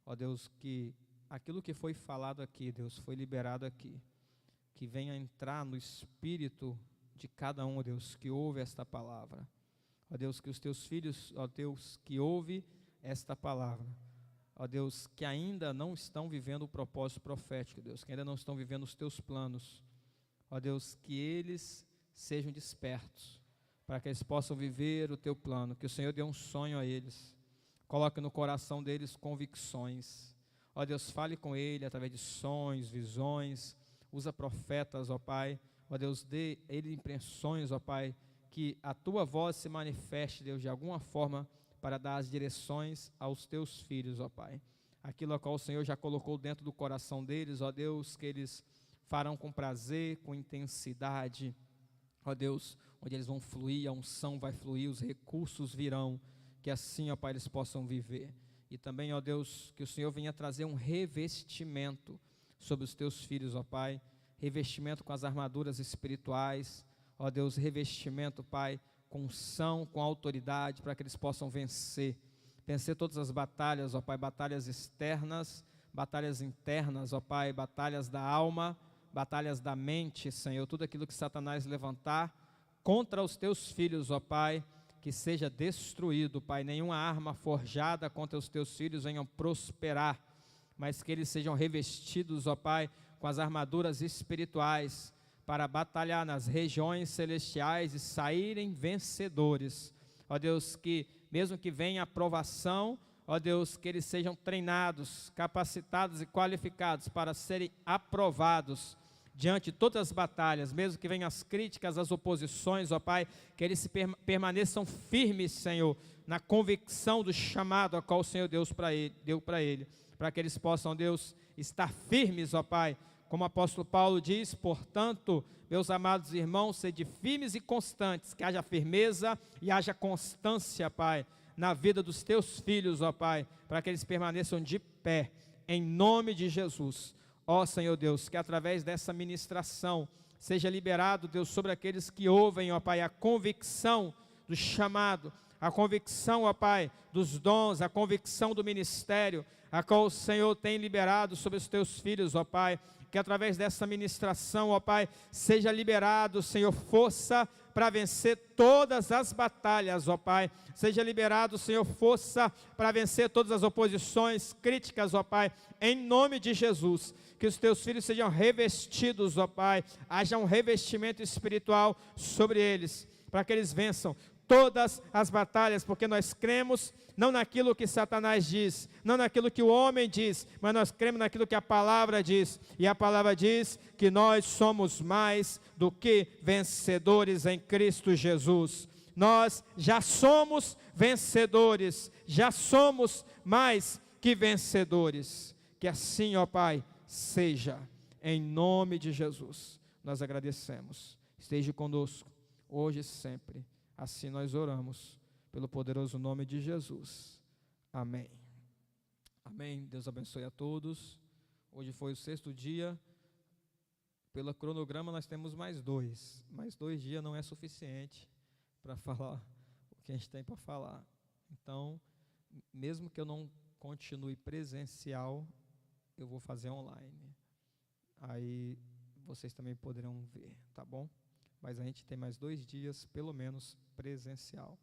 ó Deus, que aquilo que foi falado aqui, Deus, foi liberado aqui, que venha entrar no espírito de cada um, ó Deus, que ouve esta palavra, ó Deus, que os teus filhos, ó Deus, que ouve esta palavra, ó Deus, que ainda não estão vivendo o propósito profético, Deus, que ainda não estão vivendo os teus planos, ó Deus, que eles sejam despertos, para que eles possam viver o teu plano, que o Senhor dê um sonho a eles, coloque no coração deles convicções, ó Deus, fale com ele através de sonhos, visões, usa profetas, ó Pai, ó Deus, dê ele impressões, ó Pai, que a tua voz se manifeste, Deus, de alguma forma, para dar as direções aos teus filhos, ó Pai. Aquilo a qual o Senhor já colocou dentro do coração deles, ó Deus, que eles farão com prazer, com intensidade, ó Deus, onde eles vão fluir, a unção vai fluir, os recursos virão, que assim, ó Pai, eles possam viver. E também, ó Deus, que o Senhor venha trazer um revestimento sobre os teus filhos, ó Pai, revestimento com as armaduras espirituais, ó Deus, revestimento, Pai, com unção, com autoridade, para que eles possam vencer todas as batalhas, ó Pai, batalhas externas, batalhas internas, ó Pai, batalhas da alma, batalhas da mente, Senhor, tudo aquilo que Satanás levantar contra os teus filhos, ó Pai, que seja destruído, Pai, nenhuma arma forjada contra os teus filhos venham prosperar, mas que eles sejam revestidos, ó Pai, com as armaduras espirituais, para batalhar nas regiões celestiais e saírem vencedores. Ó Deus, que mesmo que venha a provação, ó Deus, que eles sejam treinados, capacitados e qualificados para serem aprovados diante de todas as batalhas, mesmo que venham as críticas, as oposições, ó Pai, que eles permaneçam firmes, Senhor, na convicção do chamado a qual o Senhor deu para ele, para que eles possam, Deus, estar firmes, ó Pai, como o apóstolo Paulo diz, portanto, meus amados irmãos, sede firmes e constantes, que haja firmeza e haja constância, Pai, na vida dos teus filhos, ó Pai, para que eles permaneçam de pé, em nome de Jesus. Ó Senhor Deus, que através dessa ministração seja liberado, Deus, sobre aqueles que ouvem, ó Pai, a convicção do chamado, a convicção, ó Pai, dos dons, a convicção do ministério, a qual o Senhor tem liberado sobre os teus filhos, ó Pai, que através dessa ministração, ó Pai, seja liberado, Senhor, força para vencer todas as batalhas, ó Pai, seja liberado, Senhor, força para vencer todas as oposições, críticas, ó Pai, em nome de Jesus, que os teus filhos sejam revestidos, ó Pai, haja um revestimento espiritual sobre eles, para que eles vençam todas as batalhas, porque nós cremos não naquilo que Satanás diz, não naquilo que o homem diz, mas nós cremos naquilo que a palavra diz, e a palavra diz que nós somos mais do que vencedores em Cristo Jesus. Nós já somos vencedores, já somos mais que vencedores. Que assim, ó Pai, seja, em nome de Jesus. Nós agradecemos. Esteja conosco, hoje e sempre. Assim nós oramos, pelo poderoso nome de Jesus. Amém. Amém. Deus abençoe a todos. Hoje foi o 6º dia. Pelo cronograma nós temos mais 2. Mais 2 dias não é suficiente para falar o que a gente tem para falar. Então, mesmo que eu não continue presencial, eu vou fazer online. Aí vocês também poderão ver, tá bom? Mas a gente tem mais 2 dias, pelo menos, presencial.